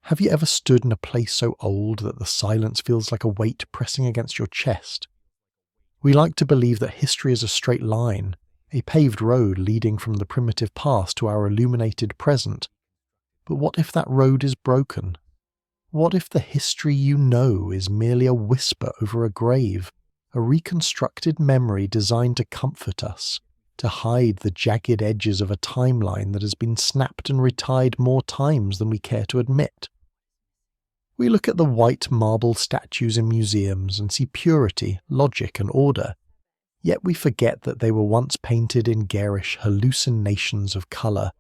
Have you ever stood in a place so old that the silence feels like a weight pressing against your chest? We like to believe that history is a straight line, a paved road leading from the primitive past to our illuminated present. But what if that road is broken? What if the history you know is merely a whisper over a grave, a reconstructed memory designed to comfort us, to hide the jagged edges of a timeline that has been snapped and retied more times than we care to admit? We look at the white marble statues in museums and see purity, logic, and order, yet we forget that they were once painted in garish hallucinations of colour,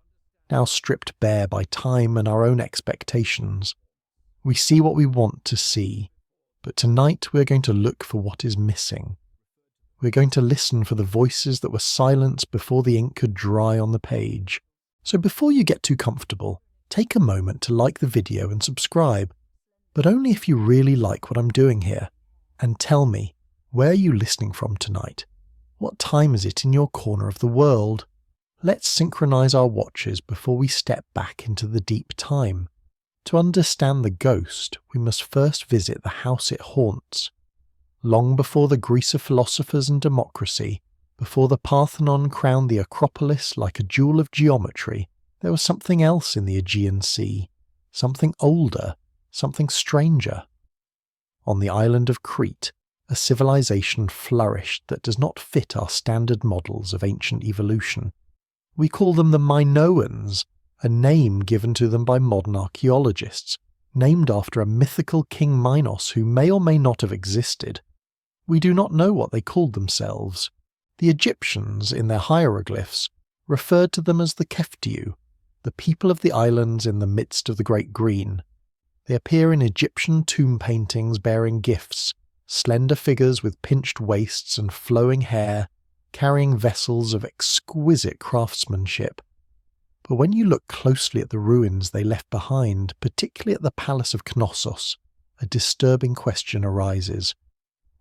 now stripped bare by time and our own expectations. We see what we want to see, but tonight we're going to look for what is missing. We're going to listen for the voices that were silenced before the ink could dry on the page. So before you get too comfortable, take a moment to like the video and subscribe, but only if you really like what I'm doing here. And tell me, where are you listening from tonight? What time is it in your corner of the world? Let's synchronize our watches before we step back into the deep time. To understand the ghost, we must first visit the house it haunts. Long before the Greece of philosophers and democracy, before the Parthenon crowned the Acropolis like a jewel of geometry, there was something else in the Aegean Sea, something older, something stranger. On the island of Crete, a civilization flourished that does not fit our standard models of ancient evolution. We call them the Minoans, a name given to them by modern archaeologists, named after a mythical King Minos who may or may not have existed. We do not know what they called themselves. The Egyptians, in their hieroglyphs, referred to them as the Keftiu, the people of the islands in the midst of the Great Green. They appear in Egyptian tomb paintings bearing gifts, slender figures with pinched waists and flowing hair, carrying vessels of exquisite craftsmanship. But when you look closely at the ruins they left behind, particularly at the Palace of Knossos, a disturbing question arises.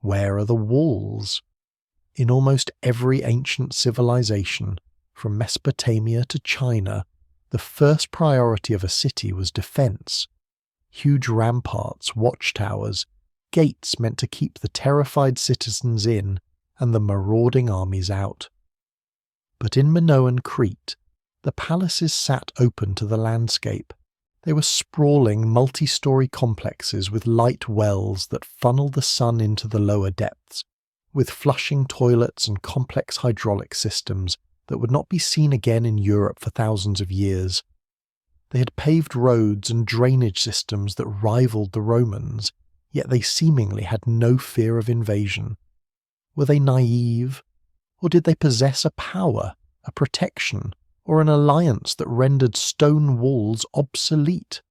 Where are the walls? In almost every ancient civilization, from Mesopotamia to China, the first priority of a city was defense. Huge ramparts, watchtowers, gates meant to keep the terrified citizens in and the marauding armies out. But in Minoan Crete, the palaces sat open to the landscape. They were sprawling multi-story complexes with light wells that funneled the sun into the lower depths, with flushing toilets and complex hydraulic systems that would not be seen again in Europe for thousands of years. They had paved roads and drainage systems that rivaled the Romans, yet they seemingly had no fear of invasion. Were they naive? Or did they possess a power, a protection, or an alliance that rendered stone walls obsolete?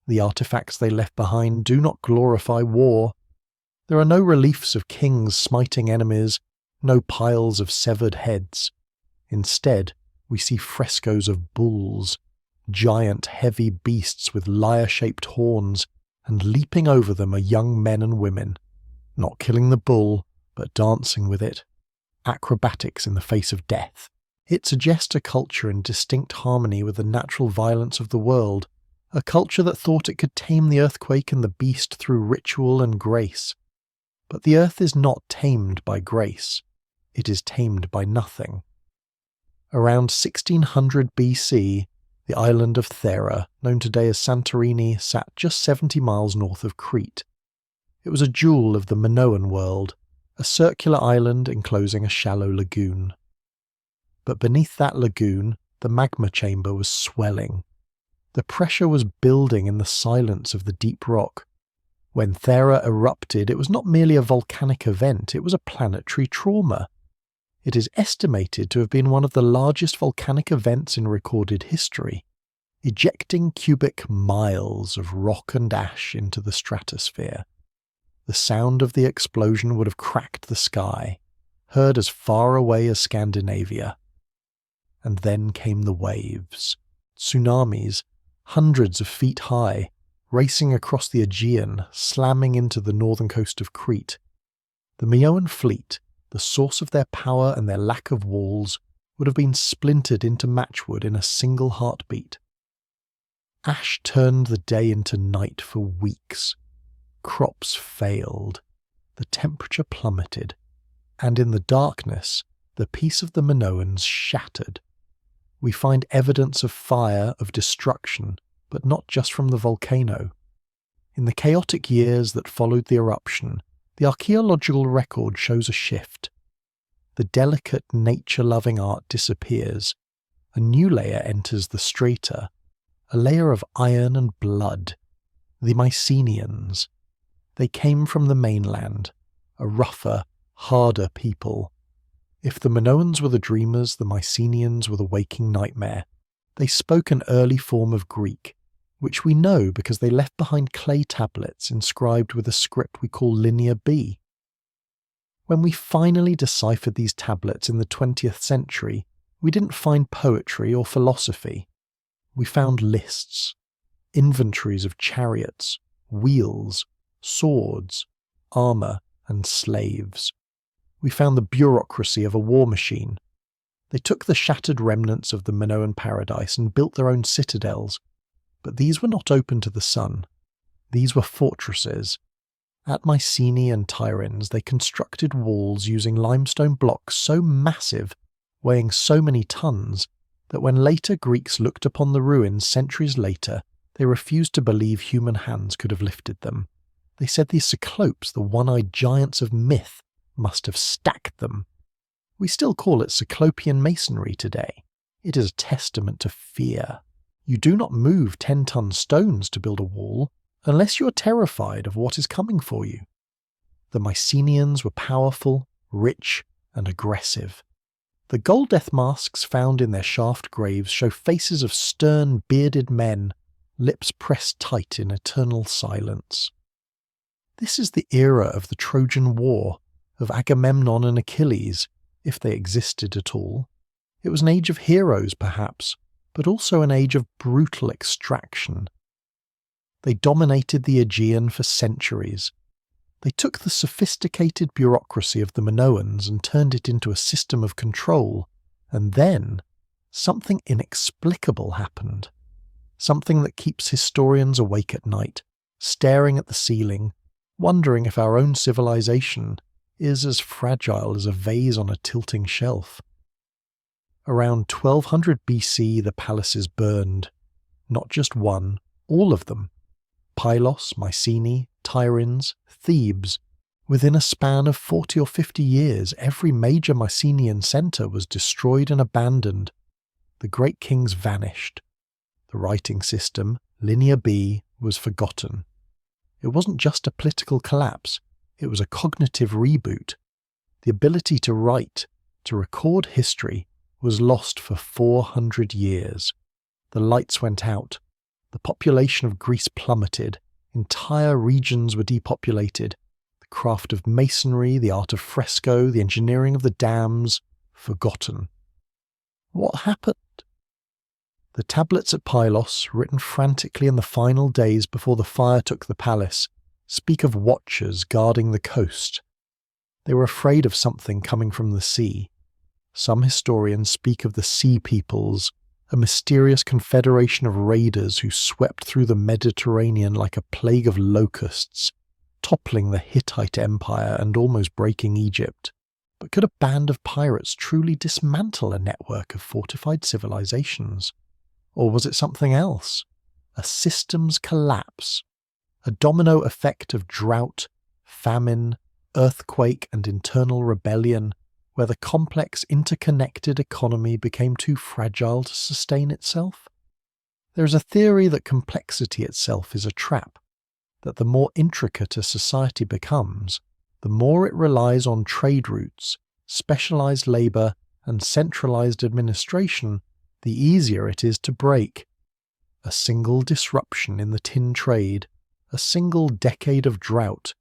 The artifacts they left behind do not glorify war. There are no reliefs of kings smiting enemies, no piles of severed heads. Instead, we see frescoes of bulls, giant heavy beasts with lyre-shaped horns, and leaping over them are young men and women, not killing the bull, but dancing with it. Acrobatics in the face of death. It suggests a culture in distinct harmony with the natural violence of the world, a culture that thought it could tame the earthquake and the beast through ritual and grace. But the earth is not tamed by grace. It is tamed by nothing. Around 1600 BC, the island of Thera, known today as Santorini, sat just 70 miles north of Crete. It was a jewel of the Minoan world, a circular island enclosing a shallow lagoon. But beneath that lagoon, the magma chamber was swelling. The pressure was building in the silence of the deep rock. When Thera erupted, it was not merely a volcanic event, it was a planetary trauma. It is estimated to have been one of the largest volcanic events in recorded history, ejecting cubic miles of rock and ash into the stratosphere. The sound of the explosion would have cracked the sky, heard as far away as Scandinavia. And then came the waves, tsunamis, hundreds of feet high, racing across the Aegean, slamming into the northern coast of Crete. The Minoan fleet, the source of their power and their lack of walls, would have been splintered into matchwood in a single heartbeat. Ash turned the day into night for weeks. Crops failed. The temperature plummeted. And in the darkness, the peace of the Minoans shattered. We find evidence of fire, of destruction, but not just from the volcano. In the chaotic years that followed the eruption, the archaeological record shows a shift. The delicate, nature-loving art disappears. A new layer enters the strata, a layer of iron and blood. The Mycenaeans. They came from the mainland, a rougher, harder people. If the Minoans were the dreamers, the Mycenaeans were the waking nightmare. They spoke an early form of Greek, which we know because they left behind clay tablets inscribed with a script we call Linear B. When we finally deciphered these tablets in the 20th century, we didn't find poetry or philosophy. We found lists, inventories of chariots, wheels, swords, armour, and slaves. We found the bureaucracy of a war machine. They took the shattered remnants of the Minoan paradise and built their own citadels, but these were not open to the sun. These were fortresses. At Mycenae and Tiryns they constructed walls using limestone blocks so massive, weighing so many tons, that when later Greeks looked upon the ruins centuries later, they refused to believe human hands could have lifted them. They said these cyclopes, the one-eyed giants of myth, must have stacked them. We still call it cyclopean masonry today. It is a testament to fear. You do not move 10-ton stones to build a wall unless you are terrified of what is coming for you. The Mycenaeans were powerful, rich, and aggressive. The gold death masks found in their shaft graves show faces of stern, bearded men, lips pressed tight in eternal silence. This is the era of the Trojan War, of Agamemnon and Achilles, if they existed at all. It was an age of heroes, perhaps, but also an age of brutal extraction. They dominated the Aegean for centuries. They took the sophisticated bureaucracy of the Minoans and turned it into a system of control, and then something inexplicable happened. Something that keeps historians awake at night, staring at the ceiling, wondering if our own civilization is as fragile as a vase on a tilting shelf. Around 1200 BC the palaces burned. Not just one, all of them. Pylos, Mycenae, Tiryns, Thebes. Within a span of 40 or 50 years, every major Mycenaean centre was destroyed and abandoned. The great kings vanished. The writing system, Linear B, was forgotten. It wasn't just a political collapse, it was a cognitive reboot. The ability to write, to record history, was lost for 400 years. The lights went out. The population of Greece plummeted. Entire regions were depopulated. The craft of masonry, the art of fresco, the engineering of the dams, forgotten. What happened? The tablets at Pylos, written frantically in the final days before the fire took the palace, speak of watchers guarding the coast. They were afraid of something coming from the sea. Some historians speak of the Sea Peoples, a mysterious confederation of raiders who swept through the Mediterranean like a plague of locusts, toppling the Hittite Empire and almost breaking Egypt. But could a band of pirates truly dismantle a network of fortified civilizations? Or was it something else? A systems collapse? A domino effect of drought, famine, earthquake and internal rebellion, where the complex interconnected economy became too fragile to sustain itself? There is a theory that complexity itself is a trap, that the more intricate a society becomes, the more it relies on trade routes, specialized labor, and centralized administration, the easier it is to break. A single disruption in the tin trade, a single decade of drought,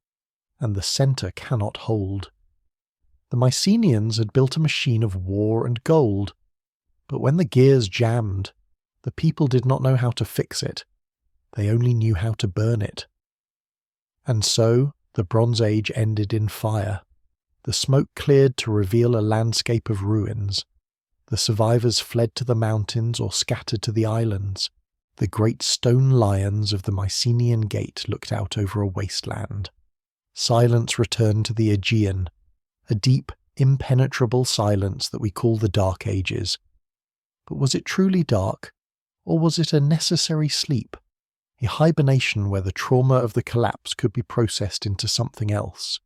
and the center cannot hold. The Mycenaeans had built a machine of war and gold, but when the gears jammed, the people did not know how to fix it. They only knew how to burn it. And so, the Bronze Age ended in fire. The smoke cleared to reveal a landscape of ruins. The survivors fled to the mountains or scattered to the islands. the great stone lions of the Mycenaean gate looked out over a wasteland. Silence returned to the Aegean, a deep, impenetrable silence that we call the Dark Ages. But was it truly dark, or was it a necessary sleep, a hibernation where the trauma of the collapse could be processed into something else?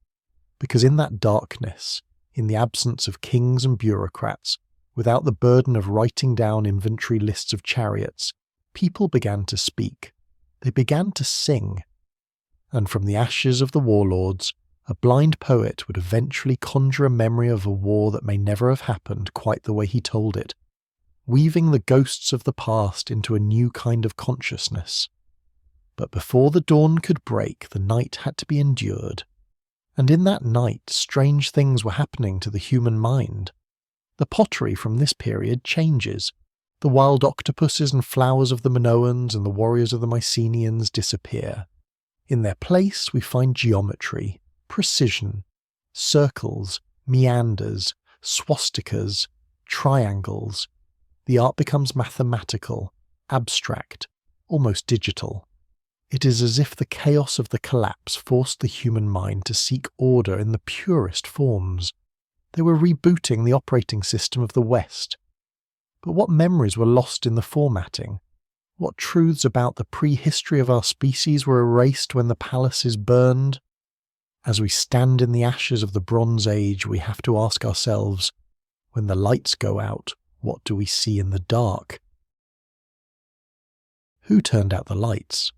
Because in that darkness, in the absence of kings and bureaucrats, without the burden of writing down inventory lists of chariots, people began to speak. They began to sing. And from the ashes of the warlords, a blind poet would eventually conjure a memory of a war that may never have happened quite the way he told it, weaving the ghosts of the past into a new kind of consciousness. But before the dawn could break, the night had to be endured. And in that night, strange things were happening to the human mind. The pottery from this period changes. The wild octopuses and flowers of the Minoans and the warriors of the Mycenaeans disappear. In their place, we find geometry, precision, circles, meanders, swastikas, triangles. The art becomes mathematical, abstract, almost digital. It is as if the chaos of the collapse forced the human mind to seek order in the purest forms. They were rebooting the operating system of the West. But what memories were lost in the formatting? What truths about the prehistory of our species were erased when the palaces burned? As we stand in the ashes of the Bronze Age, we have to ask ourselves, when the lights go out, what do we see in the dark? Who turned out the lights?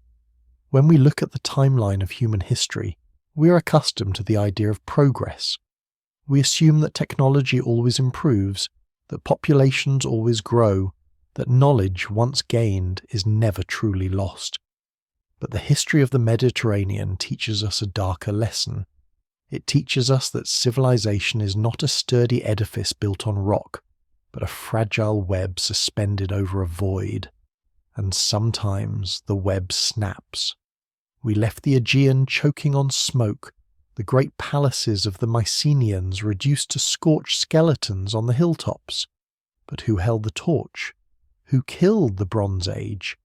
When we look at the timeline of human history, we are accustomed to the idea of progress. We assume that technology always improves, that populations always grow, that knowledge once gained is never truly lost. But the history of the Mediterranean teaches us a darker lesson. It teaches us that civilization is not a sturdy edifice built on rock, but a fragile web suspended over a void. And sometimes the web snaps. We left the Aegean choking on smoke, the great palaces of the Mycenaeans reduced to scorched skeletons on the hilltops. But who held the torch? Who killed the Bronze Age?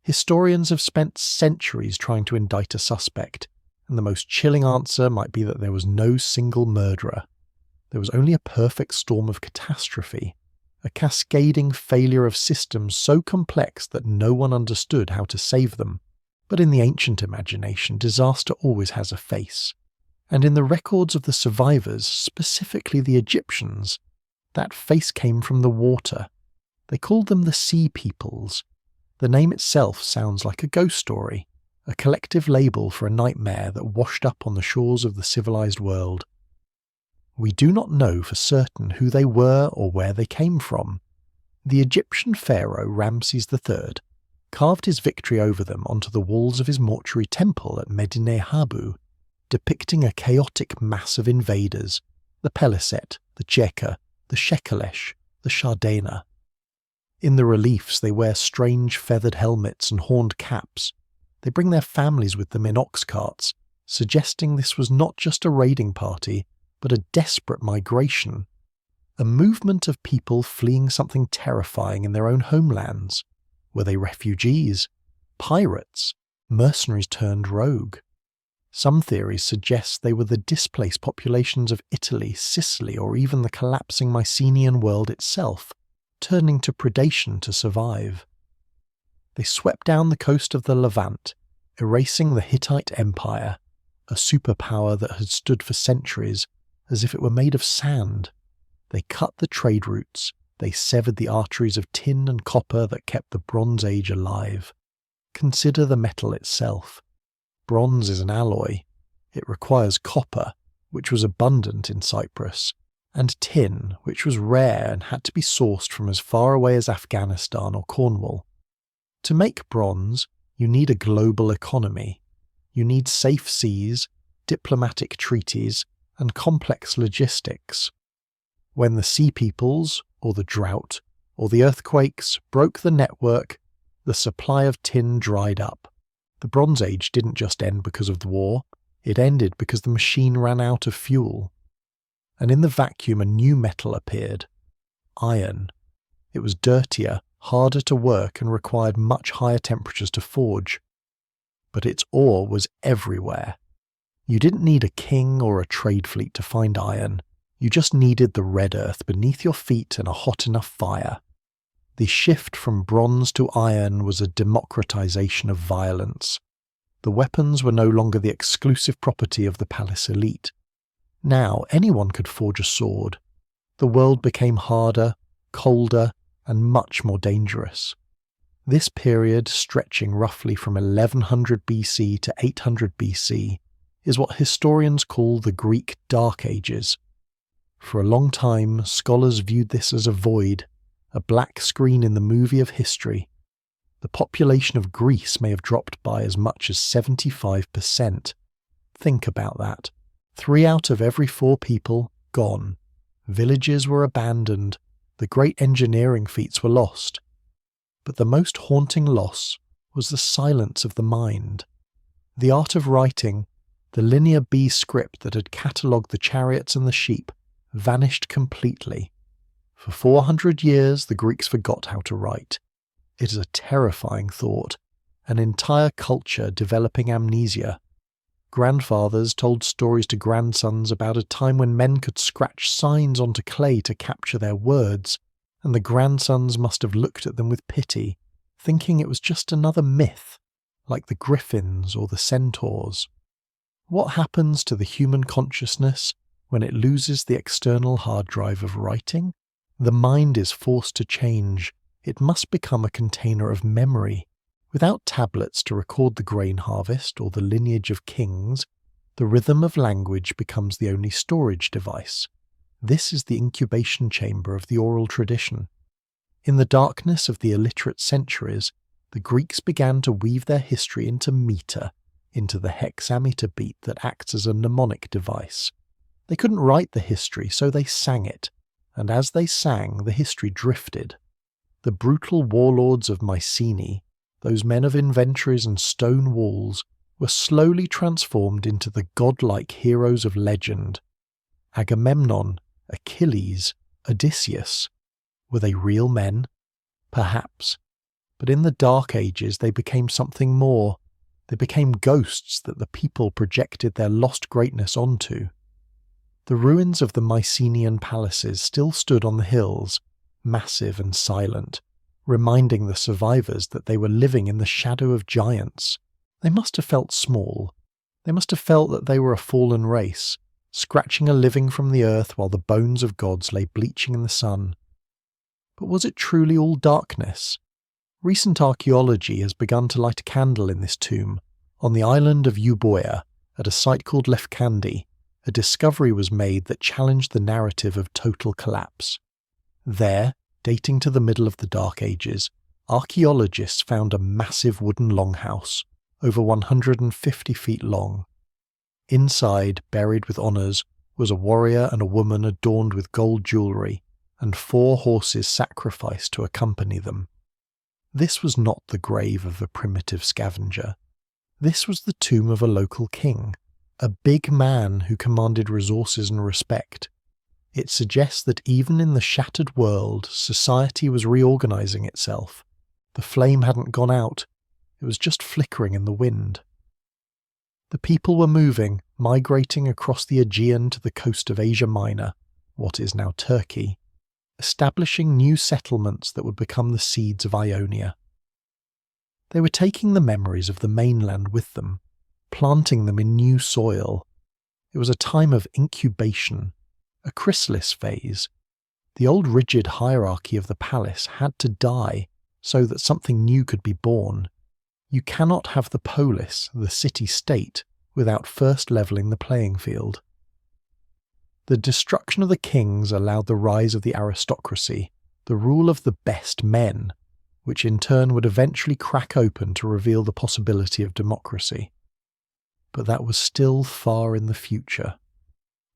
Historians have spent centuries trying to indict a suspect, and the most chilling answer might be that there was no single murderer. There was only a perfect storm of catastrophe, a cascading failure of systems so complex that no one understood how to save them. But in the ancient imagination, disaster always has a face. And in the records of the survivors, specifically the Egyptians, that face came from the water. They called them the Sea Peoples. The name itself sounds like a ghost story, a collective label for a nightmare that washed up on the shores of the civilized world. We do not know for certain who they were or where they came from. The Egyptian pharaoh Ramses III carved his victory over them onto the walls of his mortuary temple at Medinet Habu, depicting a chaotic mass of invaders, the Peliset, the Cheka, the Shekelesh, the Shardana. In the reliefs they wear strange feathered helmets and horned caps. They bring their families with them in ox carts, suggesting this was not just a raiding party, but a desperate migration, a movement of people fleeing something terrifying in their own homelands. Were they refugees? Pirates? Mercenaries turned rogue? Some theories suggest they were the displaced populations of Italy, Sicily, or even the collapsing Mycenaean world itself, turning to predation to survive. They swept down the coast of the Levant, erasing the Hittite Empire, a superpower that had stood for centuries, as if it were made of sand. They cut the trade routes, they severed the arteries of tin and copper that kept the Bronze Age alive. Consider the metal itself. Bronze is an alloy. It requires copper, which was abundant in Cyprus, and tin, which was rare and had to be sourced from as far away as Afghanistan or Cornwall. To make bronze, you need a global economy. You need safe seas, diplomatic treaties, and complex logistics. When the Sea Peoples, or the drought, or the earthquakes broke the network, the supply of tin dried up. The Bronze Age didn't just end because of the war, it ended because the machine ran out of fuel. And in the vacuum a new metal appeared. Iron. It was dirtier, harder to work and required much higher temperatures to forge. But its ore was everywhere. You didn't need a king or a trade fleet to find iron. You just needed the red earth beneath your feet and a hot enough fire. The shift from bronze to iron was a democratization of violence. The weapons were no longer the exclusive property of the palace elite. Now anyone could forge a sword. The world became harder, colder, and much more dangerous. This period, stretching roughly from 1100 BC to 800 BC, is what historians call the Greek Dark Ages. For a long time, scholars viewed this as a void, a black screen in the movie of history. The population of Greece may have dropped by as much as 75%. Think about that. 3 out of every 4 people gone. Villages were abandoned. The great engineering feats were lost. But the most haunting loss was the silence of the mind. The art of writing, the linear B script that had catalogued the chariots and the sheep, vanished completely. For 400 years the Greeks forgot how to write. It is a terrifying thought, an entire culture developing amnesia. Grandfathers told stories to grandsons about a time when men could scratch signs onto clay to capture their words, and the grandsons must have looked at them with pity, thinking it was just another myth, like the griffins or the centaurs. What happens to the human consciousness when it loses the external hard drive of writing? The mind is forced to change. It must become a container of memory. Without tablets to record the grain harvest or the lineage of kings, the rhythm of language becomes the only storage device. This is the incubation chamber of the oral tradition. In the darkness of the illiterate centuries, the Greeks began to weave their history into meter, into the hexameter beat that acts as a mnemonic device. They couldn't write the history, so they sang it, and as they sang, the history drifted. The brutal warlords of Mycenae, those men of inventories and stone walls, were slowly transformed into the godlike heroes of legend. Agamemnon, Achilles, Odysseus. Were they real men? Perhaps. But in the Dark Ages they became something more. They became ghosts that the people projected their lost greatness onto. The ruins of the Mycenaean palaces still stood on the hills, massive and silent, reminding the survivors that they were living in the shadow of giants. They must have felt small. They must have felt that they were a fallen race, scratching a living from the earth while the bones of gods lay bleaching in the sun. But was it truly all darkness? Recent archaeology has begun to light a candle in this tomb. On the island of Euboea, at a site called Lefkandi, a discovery was made that challenged the narrative of total collapse. There, dating to the middle of the Dark Ages, archaeologists found a massive wooden longhouse, over 150 feet long. Inside, buried with honours, was a warrior and a woman adorned with gold jewellery, and 4 horses sacrificed to accompany them. This was not the grave of a primitive scavenger. This was the tomb of a local king, a big man who commanded resources and respect. It suggests that even in the shattered world, society was reorganizing itself. The flame hadn't gone out, it was just flickering in the wind. The people were moving, migrating across the Aegean to the coast of Asia Minor, what is now Turkey, establishing new settlements that would become the seeds of Ionia. They were taking the memories of the mainland with them, planting them in new soil. It was a time of incubation, a chrysalis phase. The old rigid hierarchy of the palace had to die so that something new could be born. You cannot have the polis, the city-state, without first levelling the playing field. The destruction of the kings allowed the rise of the aristocracy, the rule of the best men, which in turn would eventually crack open to reveal the possibility of democracy. But that was still far in the future.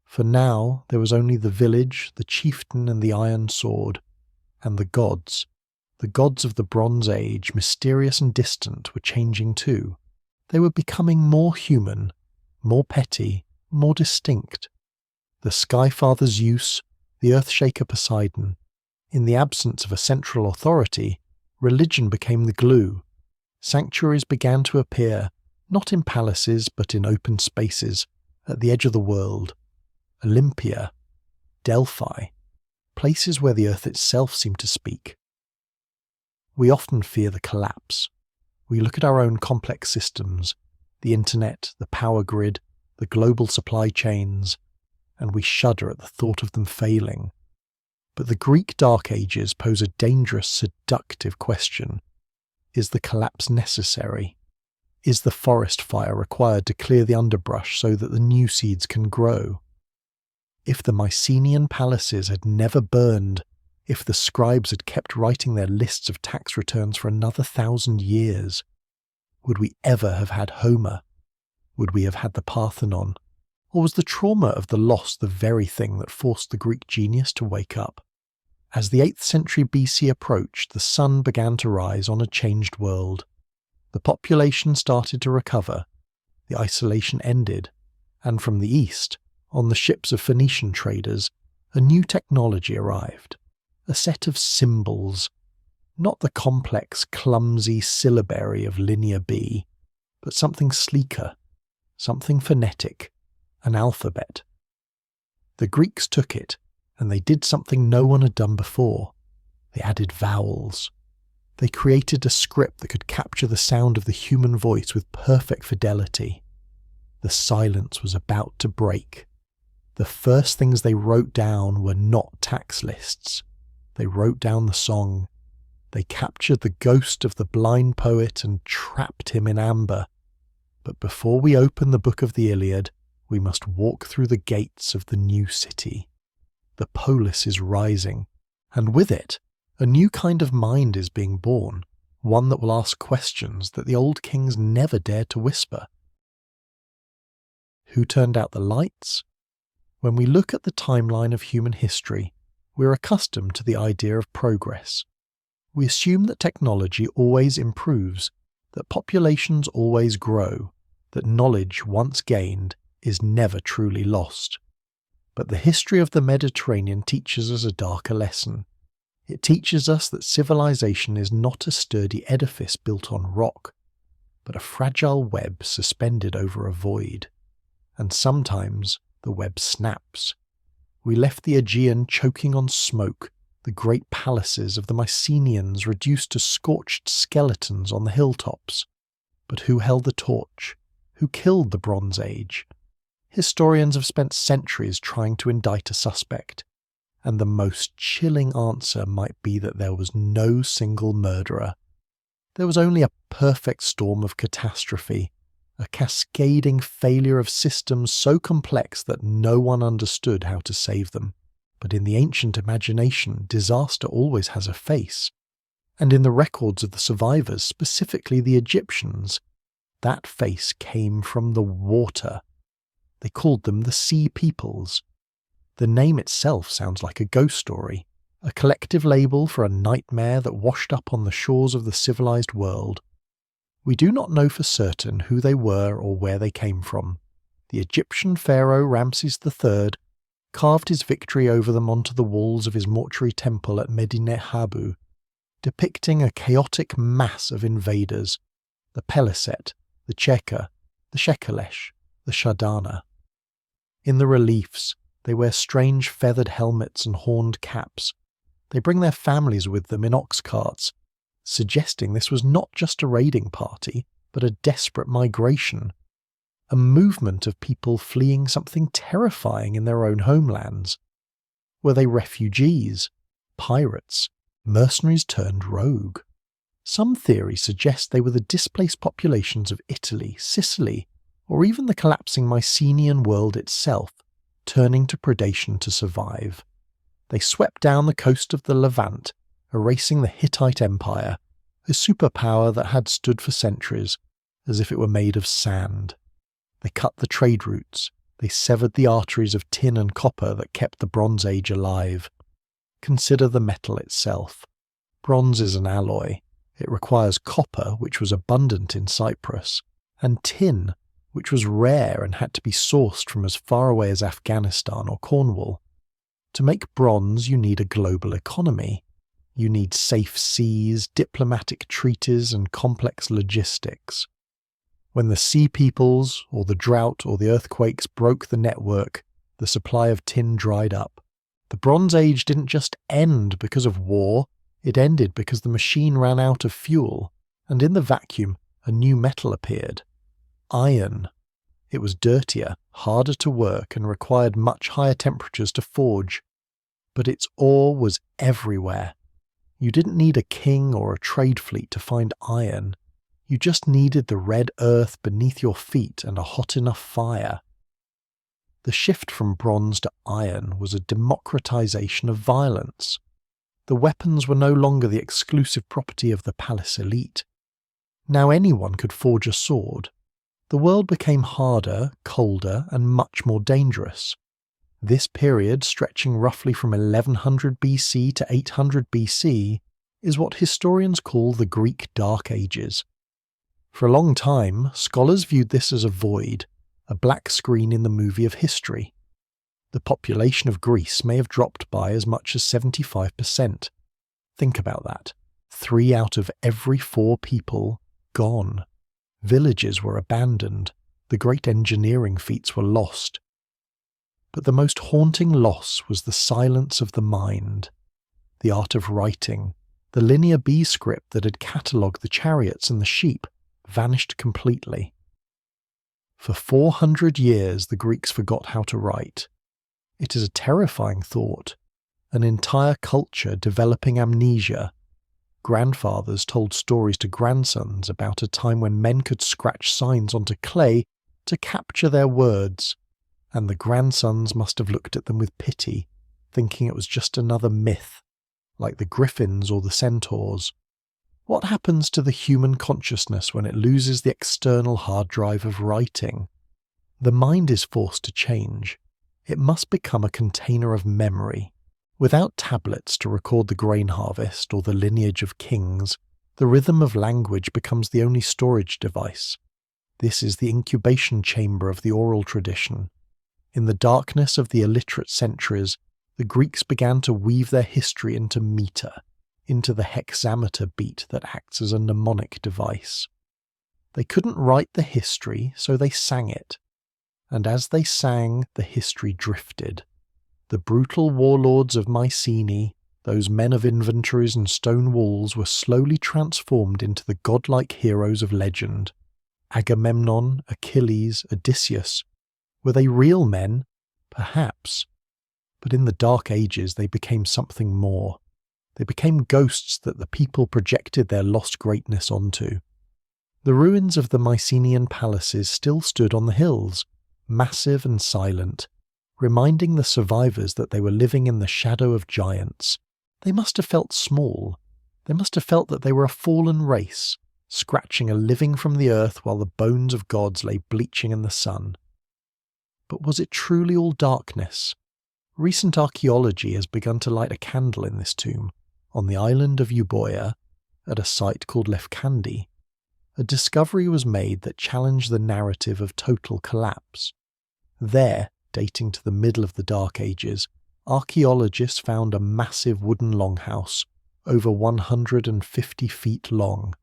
For now there was only the village, the chieftain and the iron sword, and the gods of the Bronze Age, mysterious and distant, were changing too. They were becoming more human, more petty, more distinct. The Skyfather Zeus, the Earthshaker Poseidon. In the absence of a central authority, Religion became the glue. Sanctuaries began to appear, not in palaces but in open spaces, at the edge of the world. Olympia, Delphi, places where the earth itself seemed to speak. We often fear the collapse. We look at our own complex systems, the internet, the power grid, the global supply chains, and we shudder at the thought of them failing. But the Greek Dark Ages pose a dangerous, seductive question. Is the collapse necessary? Is the forest fire required to clear the underbrush so that the new seeds can grow? If the Mycenaean palaces had never burned, if the scribes had kept writing their lists of tax returns for another 1,000 years, would we ever have had Homer? Would we have had the Parthenon? Or was the trauma of the loss the very thing that forced the Greek genius to wake up? As the 8th century BC approached, the sun began to rise on a changed world. The population started to recover, the isolation ended, and from the east, on the ships of Phoenician traders, a new technology arrived. A set of symbols, not the complex, clumsy syllabary of Linear B, but something sleeker, something phonetic, an alphabet. The Greeks took it, and they did something no one had done before. They added vowels. They created a script that could capture the sound of the human voice with perfect fidelity. The silence was about to break. The first things they wrote down were not tax lists. They wrote down the song. They captured the ghost of the blind poet and trapped him in amber. But before we open the book of the Iliad, we must walk through the gates of the new city. The Polis is rising, and with it, a new kind of mind is being born, one that will ask questions that the old kings never dared to whisper. Who turned out the lights? When we look at the timeline of human history, we're accustomed to the idea of progress. We assume that technology always improves, that populations always grow, that knowledge once gained is never truly lost. But the history of the Mediterranean teaches us a darker lesson. It teaches us that civilization is not a sturdy edifice built on rock, but a fragile web suspended over a void. And sometimes the web snaps. We left the Aegean choking on smoke, the great palaces of the Mycenaeans reduced to scorched skeletons on the hilltops. But who held the torch? Who killed the Bronze Age? Historians have spent centuries trying to indict a suspect, and the most chilling answer might be that there was no single murderer. There was only a perfect storm of catastrophe, a cascading failure of systems so complex that no one understood how to save them. But in the ancient imagination, disaster always has a face. And in the records of the survivors, specifically the Egyptians, that face came from the water. They called them the Sea Peoples. The name itself sounds like a ghost story, a collective label for a nightmare that washed up on the shores of the civilized world. We do not know for certain who they were or where they came from. The Egyptian pharaoh Ramses III carved his victory over them onto the walls of his mortuary temple at Medinet Habu, depicting a chaotic mass of invaders, the Peliset, the Cheka, the Shekelesh, the Shardana. In the reliefs, they wear strange feathered helmets and horned caps. They bring their families with them in ox carts, suggesting this was not just a raiding party, but a desperate migration, a movement of people fleeing something terrifying in their own homelands. Were they refugees, pirates, mercenaries turned rogue? Some theories suggest they were the displaced populations of Italy, Sicily, or even the collapsing Mycenaean world itself, turning to predation to survive. They swept down the coast of the Levant, erasing the Hittite Empire, a superpower that had stood for centuries, as if it were made of sand. They cut the trade routes, they severed the arteries of tin and copper that kept the Bronze Age alive. Consider the metal itself. Bronze is an alloy. It requires copper, which was abundant in Cyprus, and tin, which was rare and had to be sourced from as far away as Afghanistan or Cornwall. To make bronze, you need a global economy. You need safe seas, diplomatic treaties, and complex logistics. When the sea peoples, or the drought, or the earthquakes broke the network, the supply of tin dried up. The Bronze Age didn't just end because of war, it ended because the machine ran out of fuel, and in the vacuum, a new metal appeared. Iron. It was dirtier, harder to work, and required much higher temperatures to forge. But its ore was everywhere. You didn't need a king or a trade fleet to find iron. You just needed the red earth beneath your feet and a hot enough fire. The shift from bronze to iron was a democratization of violence. The weapons were no longer the exclusive property of the palace elite. Now anyone could forge a sword. The world became harder, colder, and much more dangerous. This period, stretching roughly from 1100 BC to 800 BC, is what historians call the Greek Dark Ages. For a long time, scholars viewed this as a void, a black screen in the movie of history. The population of Greece may have dropped by as much as 75%. Think about that. 3 out of every 4 people gone. Villages were abandoned. The great engineering feats were lost. But the most haunting loss was the silence of the mind. The art of writing, the linear B script that had catalogued the chariots and the sheep, vanished completely. For 400 years the Greeks forgot how to write. It is a terrifying thought. An entire culture developing amnesia. Grandfathers told stories to grandsons about a time when men could scratch signs onto clay to capture their words, and the grandsons must have looked at them with pity, thinking it was just another myth, like the griffins or the centaurs. What happens to the human consciousness when it loses the external hard drive of writing? The mind is forced to change. It must become a container of memory. Without tablets to record the grain harvest or the lineage of kings, the rhythm of language becomes the only storage device. This is the incubation chamber of the oral tradition. In the darkness of the illiterate centuries, the Greeks began to weave their history into meter, into the hexameter beat that acts as a mnemonic device. They couldn't write the history, so they sang it. And as they sang, the history drifted. The brutal warlords of Mycenae, those men of inventories and stone walls, were slowly transformed into the godlike heroes of legend. Agamemnon, Achilles, Odysseus. Were they real men? Perhaps. But in the Dark Ages they became something more. They became ghosts that the people projected their lost greatness onto. The ruins of the Mycenaean palaces still stood on the hills, massive and silent, reminding the survivors that they were living in the shadow of giants. They must have felt small. They must have felt that they were a fallen race, scratching a living from the earth while the bones of gods lay bleaching in the sun. But was it truly all darkness? Recent archaeology has begun to light a candle in this tomb, on the island of Euboea, at a site called Lefkandi. A discovery was made that challenged the narrative of total collapse. There, dating to the middle of the Dark Ages, archaeologists found a massive wooden longhouse, over 150 feet long.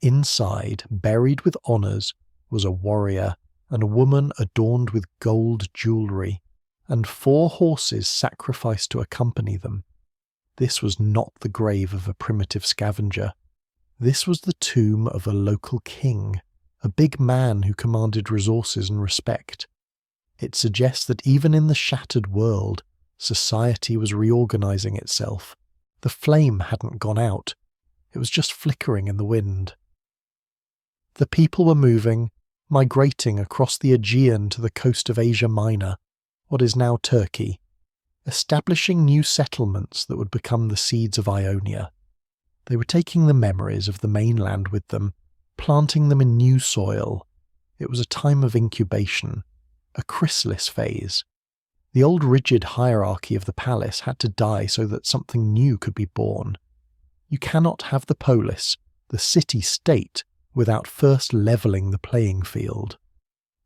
Inside, buried with honours, was a warrior and a woman adorned with gold jewellery, and 4 horses sacrificed to accompany them. This was not the grave of a primitive scavenger. This was the tomb of a local king, a big man who commanded resources and respect. It suggests that even in the shattered world, society was reorganizing itself. The flame hadn't gone out. It was just flickering in the wind. The people were moving, migrating across the Aegean to the coast of Asia Minor, what is now Turkey, establishing new settlements that would become the seeds of Ionia. They were taking the memories of the mainland with them, planting them in new soil. It was a time of incubation, a chrysalis phase. The old rigid hierarchy of the palace had to die so that something new could be born. You cannot have the polis, the city-state, without first levelling the playing field.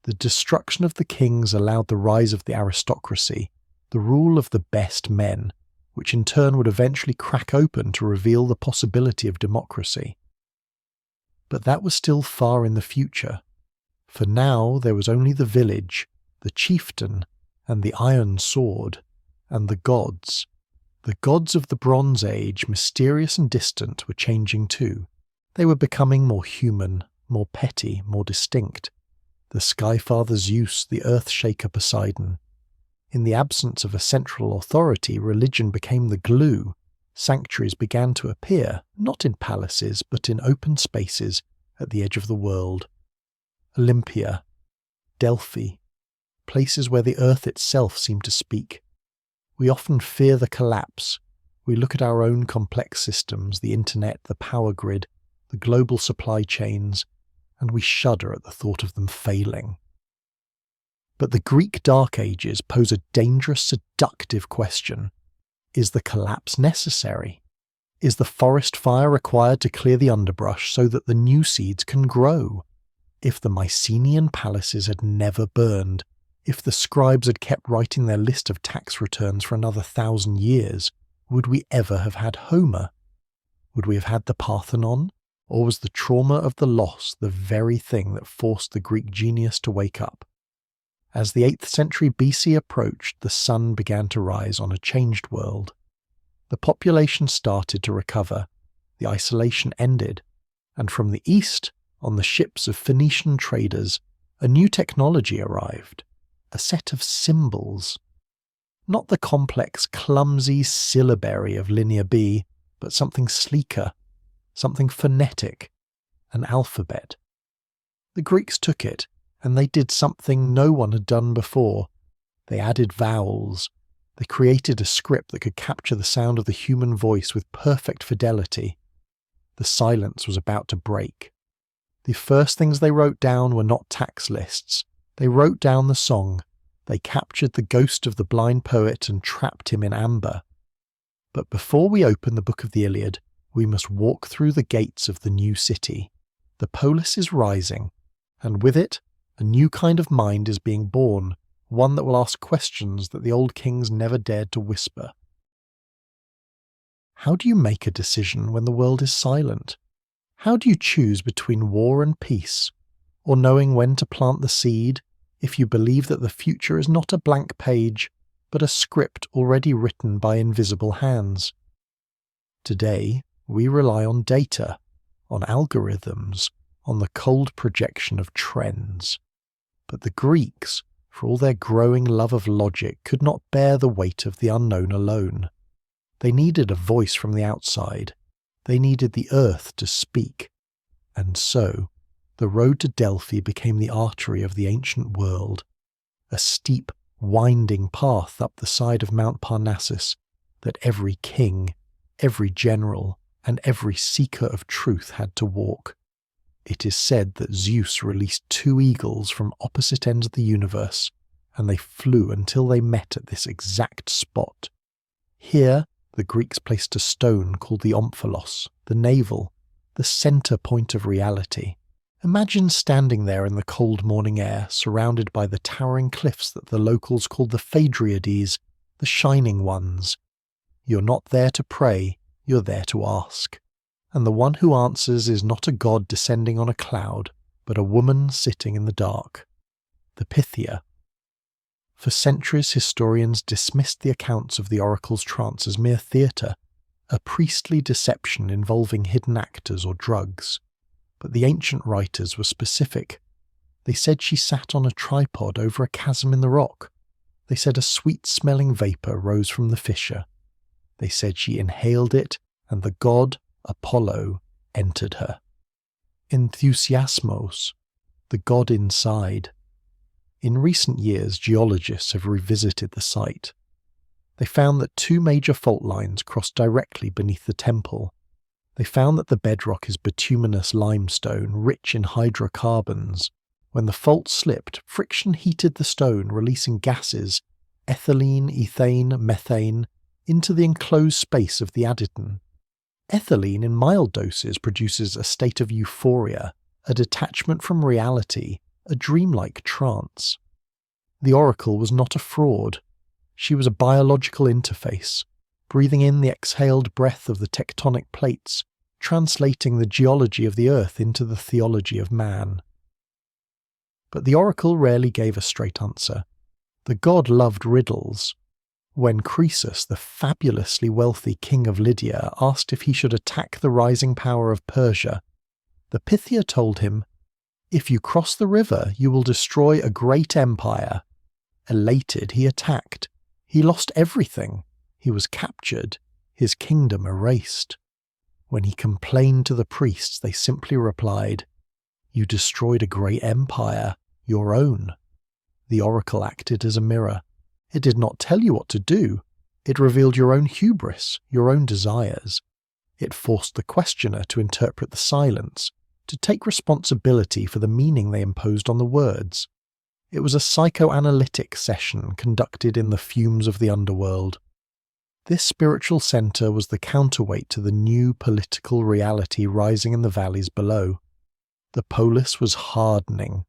The destruction of the kings allowed the rise of the aristocracy, the rule of the best men, which in turn would eventually crack open to reveal the possibility of democracy. But that was still far in the future. For now there was only the village, the chieftain, and the iron sword, and the gods. The gods of the Bronze Age, mysterious and distant, were changing too. They were becoming more human, more petty, more distinct. The Skyfather Zeus, the Earthshaker Poseidon. In the absence of a central authority, religion became the glue. Sanctuaries began to appear, not in palaces, but in open spaces at the edge of the world. Olympia, Delphi, places where the earth itself seemed to speak. We often fear the collapse. We look at our own complex systems, the internet, the power grid, the global supply chains, and we shudder at the thought of them failing. But the Greek Dark Ages pose a dangerous, seductive question. Is the collapse necessary? Is the forest fire required to clear the underbrush so that the new seeds can grow? If the Mycenaean palaces had never burned, if the scribes had kept writing their list of tax returns for another 1,000 years, would we ever have had Homer? Would we have had the Parthenon? Or was the trauma of the loss the very thing that forced the Greek genius to wake up? As the 8th century BC approached, the sun began to rise on a changed world. The population started to recover, the isolation ended, and from the east, on the ships of Phoenician traders, a new technology arrived, a set of symbols. Not the complex, clumsy syllabary of Linear B, but something sleeker, something phonetic, an alphabet. The Greeks took it, and they did something no one had done before. They added vowels. They created a script that could capture the sound of the human voice with perfect fidelity. The silence was about to break. The first things they wrote down were not tax lists. They wrote down the song. They captured the ghost of the blind poet and trapped him in amber. But before we open the book of the Iliad, we must walk through the gates of the new city. The Polis is rising, and with it, a new kind of mind is being born, one that will ask questions that the old kings never dared to whisper. How do you make a decision when the world is silent? How do you choose between war and peace, or knowing when to plant the seed, if you believe that the future is not a blank page, but a script already written by invisible hands? Today, we rely on data, on algorithms, on the cold projection of trends. But the Greeks, for all their growing love of logic, could not bear the weight of the unknown alone. They needed a voice from the outside. They needed the earth to speak. And so, the road to Delphi became the artery of the ancient world, a steep, winding path up the side of Mount Parnassus that every king, every general, and every seeker of truth had to walk. It is said that Zeus released 2 eagles from opposite ends of the universe, and they flew until they met at this exact spot. Here, the Greeks placed a stone called the omphalos, the navel, the centre point of reality. Imagine standing there in the cold morning air, surrounded by the towering cliffs that the locals called the Phaedriades, the Shining Ones. You're not there to pray, you're there to ask. And the one who answers is not a god descending on a cloud, but a woman sitting in the dark. The Pythia. For centuries, historians dismissed the accounts of the oracle's trance as mere theatre, a priestly deception involving hidden actors or drugs. But the ancient writers were specific. They said she sat on a tripod over a chasm in the rock. They said a sweet-smelling vapour rose from the fissure. They said she inhaled it, and the god, Apollo, entered her. Enthusiasmos, the god inside. In recent years, geologists have revisited the site. They found that 2 major fault lines crossed directly beneath the temple. They found that the bedrock is bituminous limestone, rich in hydrocarbons. When the fault slipped, friction heated the stone, releasing gases, ethylene, ethane, methane, into the enclosed space of the adyton. Ethylene in mild doses produces a state of euphoria, a detachment from reality, a dreamlike trance. The oracle was not a fraud. She was a biological interface. breathing in the exhaled breath of the tectonic plates, translating the geology of the earth into the theology of man. But the oracle rarely gave a straight answer. The god loved riddles. When Croesus, the fabulously wealthy king of Lydia, asked if he should attack the rising power of Persia, the Pythia told him, "If you cross the river, you will destroy a great empire." Elated, he attacked. He lost everything. He was captured, his kingdom erased. When he complained to the priests, they simply replied, "You destroyed a great empire, your own." The oracle acted as a mirror. It did not tell you what to do. It revealed your own hubris, your own desires. It forced the questioner to interpret the silence, to take responsibility for the meaning they imposed on the words. It was a psychoanalytic session conducted in the fumes of the underworld. This spiritual centre was the counterweight to the new political reality rising in the valleys below. The polis was hardening.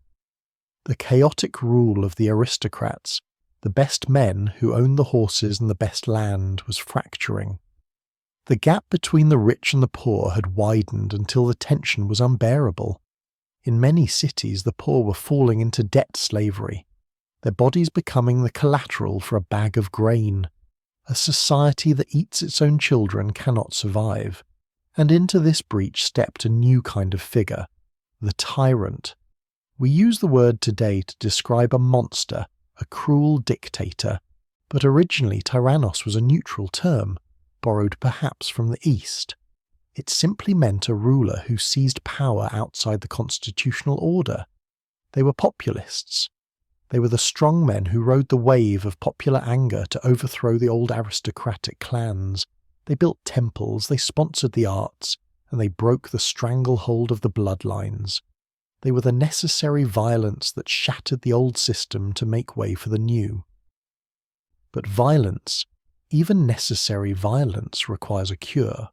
The chaotic rule of the aristocrats, the best men who owned the horses and the best land, was fracturing. The gap between the rich and the poor had widened until the tension was unbearable. In many cities, the poor were falling into debt slavery, their bodies becoming the collateral for a bag of grain. A society that eats its own children cannot survive. And into this breach stepped a new kind of figure, the tyrant. We use the word today to describe a monster, a cruel dictator, but originally tyrannos was a neutral term, borrowed perhaps from the East. It simply meant a ruler who seized power outside the constitutional order. They were populists. They were the strong men who rode the wave of popular anger to overthrow the old aristocratic clans. They built temples, they sponsored the arts, and they broke the stranglehold of the bloodlines. They were the necessary violence that shattered the old system to make way for the new. But violence, even necessary violence, requires a cure.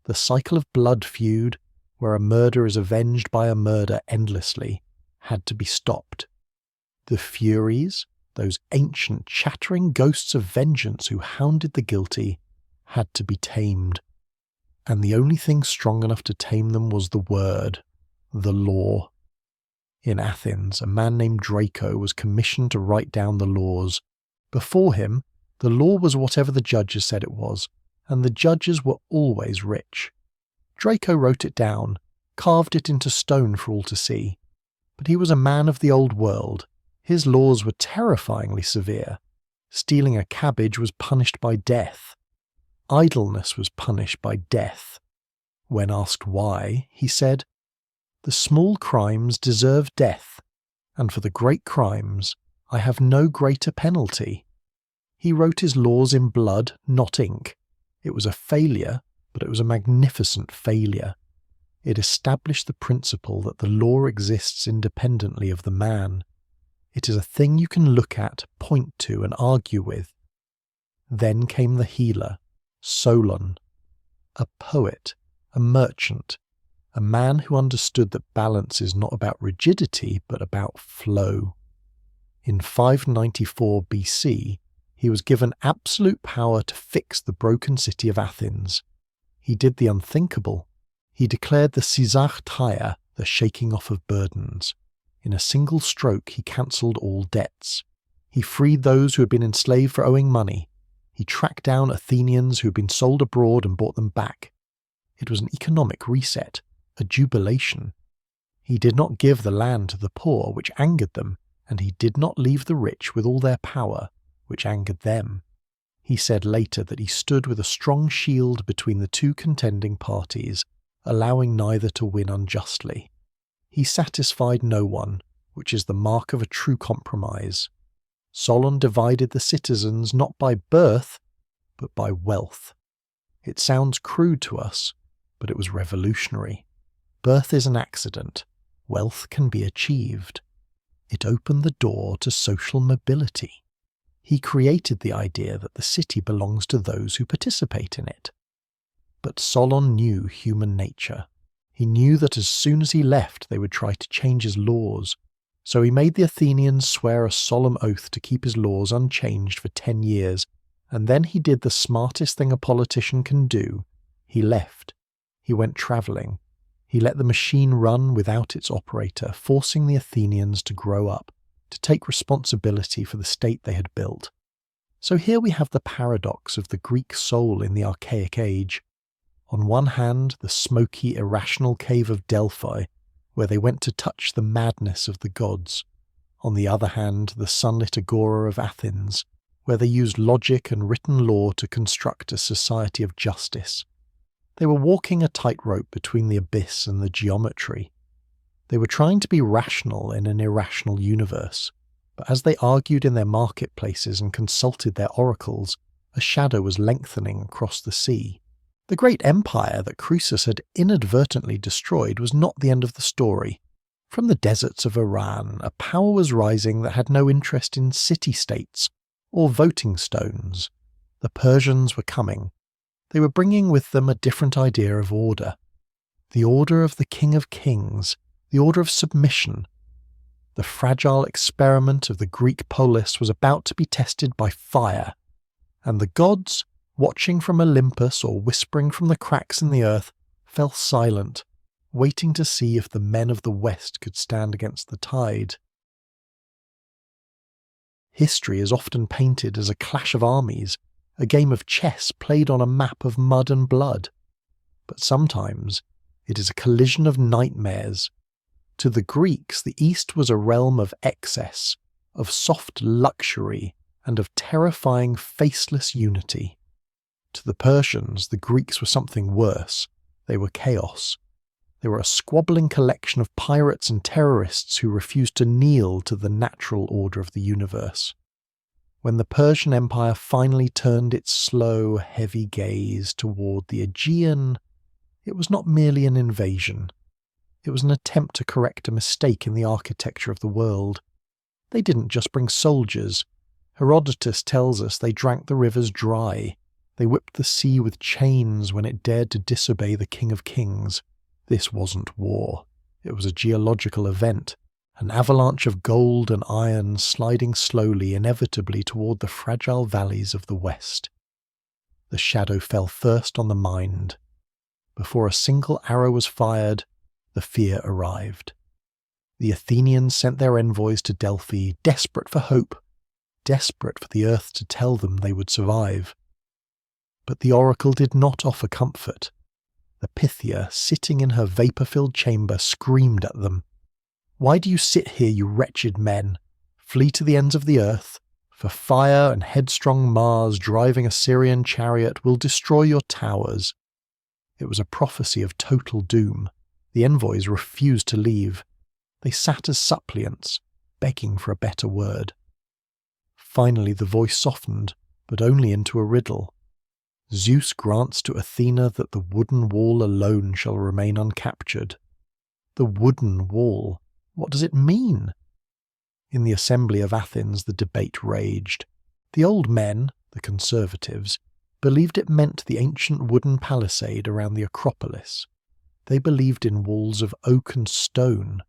The cycle of blood feud, where a murder is avenged by a murder endlessly, had to be stopped. The Furies, those ancient chattering ghosts of vengeance who hounded the guilty, had to be tamed. And the only thing strong enough to tame them was the word, the law. In Athens, a man named Draco was commissioned to write down the laws. Before him, the law was whatever the judges said it was, and the judges were always rich. Draco wrote it down, carved it into stone for all to see. But he was a man of the old world. His laws were terrifyingly severe. Stealing a cabbage was punished by death. Idleness was punished by death. When asked why, he said, "The small crimes deserve death, and for the great crimes I have no greater penalty." He wrote his laws in blood, not ink. It was a failure, but it was a magnificent failure. It established the principle that the law exists independently of the man. It is a thing you can look at, point to, and argue with. Then came the healer, Solon, a poet, a merchant, a man who understood that balance is not about rigidity but about flow. In 594 BC, he was given absolute power to fix the broken city of Athens. He did the unthinkable. He declared the Syzarchaia, the shaking off of burdens. In a single stroke, he cancelled all debts. He freed those who had been enslaved for owing money. He tracked down Athenians who had been sold abroad and brought them back. It was an economic reset, a jubilation. He did not give the land to the poor, which angered them, and he did not leave the rich with all their power, which angered them. He said later that he stood with a strong shield between the two contending parties, allowing neither to win unjustly. He satisfied no one, which is the mark of a true compromise. Solon divided the citizens not by birth, but by wealth. It sounds crude to us, but it was revolutionary. Birth is an accident. Wealth can be achieved. It opened the door to social mobility. He created the idea that the city belongs to those who participate in it. But Solon knew human nature. He knew that as soon as he left they would try to change his laws, so he made the Athenians swear a solemn oath to keep his laws unchanged for 10 years, And then he did the smartest thing a politician can do. He left. He went travelling. He let the machine run without its operator, forcing the Athenians to grow up, to take responsibility for the state they had built. So here we have the paradox of the Greek soul in the archaic age. On one hand, the smoky, irrational cave of Delphi, where they went to touch the madness of the gods. On the other hand, the sunlit agora of Athens, where they used logic and written law to construct a society of justice. They were walking a tightrope between the abyss and the geometry. They were trying to be rational in an irrational universe, but as they argued in their marketplaces and consulted their oracles, a shadow was lengthening across the sea. The great empire that Croesus had inadvertently destroyed was not the end of the story. From the deserts of Iran, a power was rising that had no interest in city-states or voting stones. The Persians were coming. They were bringing with them a different idea of order. The order of the King of Kings, the order of submission. The fragile experiment of the Greek Polis was about to be tested by fire, and the gods, watching from Olympus or whispering from the cracks in the earth, fell silent, waiting to see if the men of the West could stand against the tide. History is often painted as a clash of armies, a game of chess played on a map of mud and blood. But sometimes it is a collision of nightmares. To the Greeks, the East was a realm of excess, of soft luxury, and of terrifying faceless unity. To the Persians, the Greeks were something worse. They were chaos. They were a squabbling collection of pirates and terrorists who refused to kneel to the natural order of the universe. When the Persian Empire finally turned its slow, heavy gaze toward the Aegean, it was not merely an invasion. It was an attempt to correct a mistake in the architecture of the world. They didn't just bring soldiers. Herodotus tells us they drank the rivers dry. They whipped the sea with chains when it dared to disobey the King of Kings. This wasn't war. It was a geological event. An avalanche of gold and iron sliding slowly, inevitably toward the fragile valleys of the west. The shadow fell first on the mind. Before a single arrow was fired, the fear arrived. The Athenians sent their envoys to Delphi, desperate for hope, desperate for the earth to tell them they would survive. But the oracle did not offer comfort. The Pythia, sitting in her vapour-filled chamber, screamed at them. "Why do you sit here, you wretched men? Flee to the ends of the earth, for fire and headstrong Mars driving a Syrian chariot will destroy your towers." It was a prophecy of total doom. The envoys refused to leave. They sat as suppliants, begging for a better word. Finally the voice softened, but only into a riddle. "Zeus grants to Athena that the wooden wall alone shall remain uncaptured." The wooden wall. What does it mean? In the assembly of Athens the debate raged. The old men, the conservatives, believed it meant the ancient wooden palisade around the Acropolis. They believed in walls of oak and stone.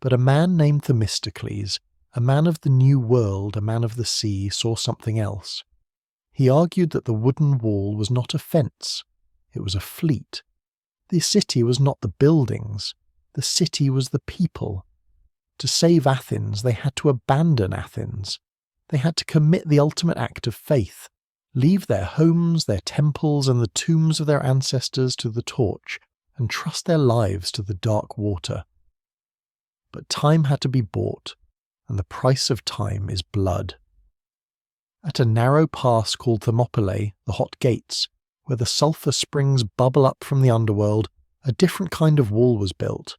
But a man named Themistocles, a man of the New World, a man of the sea, saw something else. He argued that the wooden wall was not a fence, it was a fleet. The city was not the buildings, the city was the people. To save Athens, they had to abandon Athens. They had to commit the ultimate act of faith, leave their homes, their temples, and the tombs of their ancestors to the torch, and trust their lives to the dark water. But time had to be bought, and the price of time is blood. At a narrow pass called Thermopylae, the Hot Gates, where the sulphur springs bubble up from the underworld, a different kind of wall was built.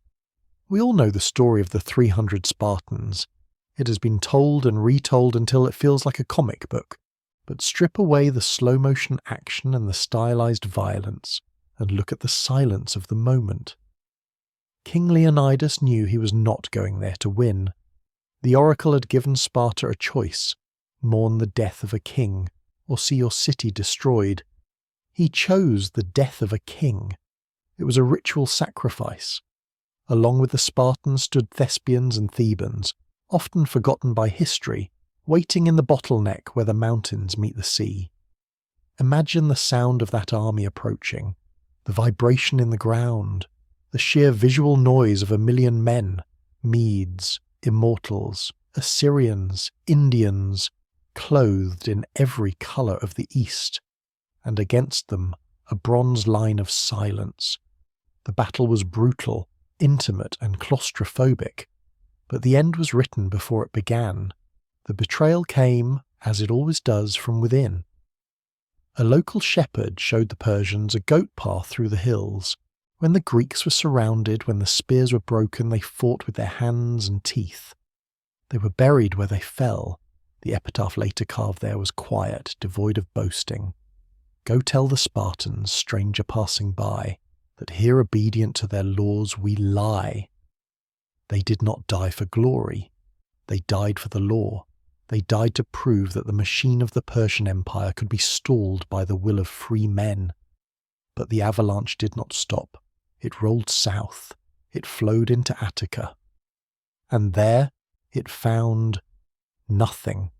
We all know the story of the 300 Spartans. It has been told and retold until it feels like a comic book, but strip away the slow-motion action and the stylized violence, and look at the silence of the moment. King Leonidas knew he was not going there to win. The oracle had given Sparta a choice: mourn the death of a king, or see your city destroyed. He chose the death of a king. It was a ritual sacrifice. Along with the Spartans stood Thespians and Thebans, often forgotten by history, waiting in the bottleneck where the mountains meet the sea. Imagine the sound of that army approaching, the vibration in the ground, the sheer visual noise of 1,000,000 men, Medes, Immortals, Assyrians, Indians, clothed in every colour of the East, and against them a bronze line of silence. The battle was brutal, intimate and claustrophobic, but the end was written before it began. The betrayal came, as it always does, from within. A local shepherd showed the Persians a goat path through the hills. When the Greeks were surrounded, when the spears were broken, they fought with their hands and teeth. They were buried where they fell. The epitaph later carved there was quiet, devoid of boasting. Go tell the Spartans, stranger passing by, that here obedient to their laws we lie. They did not die for glory. They died for the law. They died to prove that the machine of the Persian Empire could be stalled by the will of free men. But the avalanche did not stop. It rolled south. It flowed into Attica. And there it found nothing.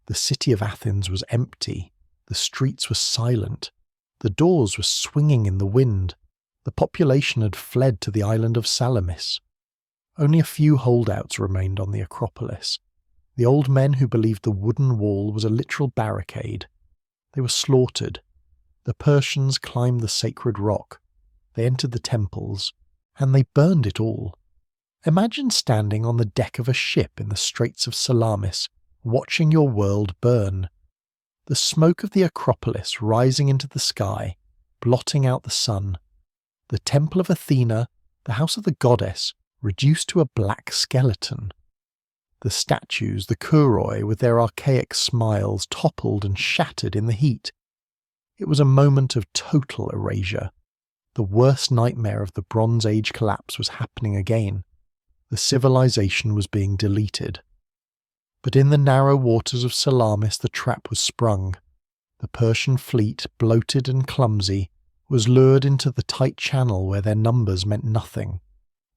The city of Athens was empty. The streets were silent. The doors were swinging in the wind. The population had fled to the island of Salamis. Only a few holdouts remained on the Acropolis. The old men who believed the wooden wall was a literal barricade. They were slaughtered. The Persians climbed the sacred rock. They entered the temples, and they burned it all. Imagine standing on the deck of a ship in the Straits of Salamis, watching your world burn. The smoke of the Acropolis rising into the sky, blotting out the sun. The temple of Athena, the house of the goddess, reduced to a black skeleton. The statues, the kuroi, with their archaic smiles, toppled and shattered in the heat. It was a moment of total erasure. The worst nightmare of the Bronze Age collapse was happening again. The civilization was being deleted. But in the narrow waters of Salamis the trap was sprung. The Persian fleet, bloated and clumsy, was lured into the tight channel where their numbers meant nothing.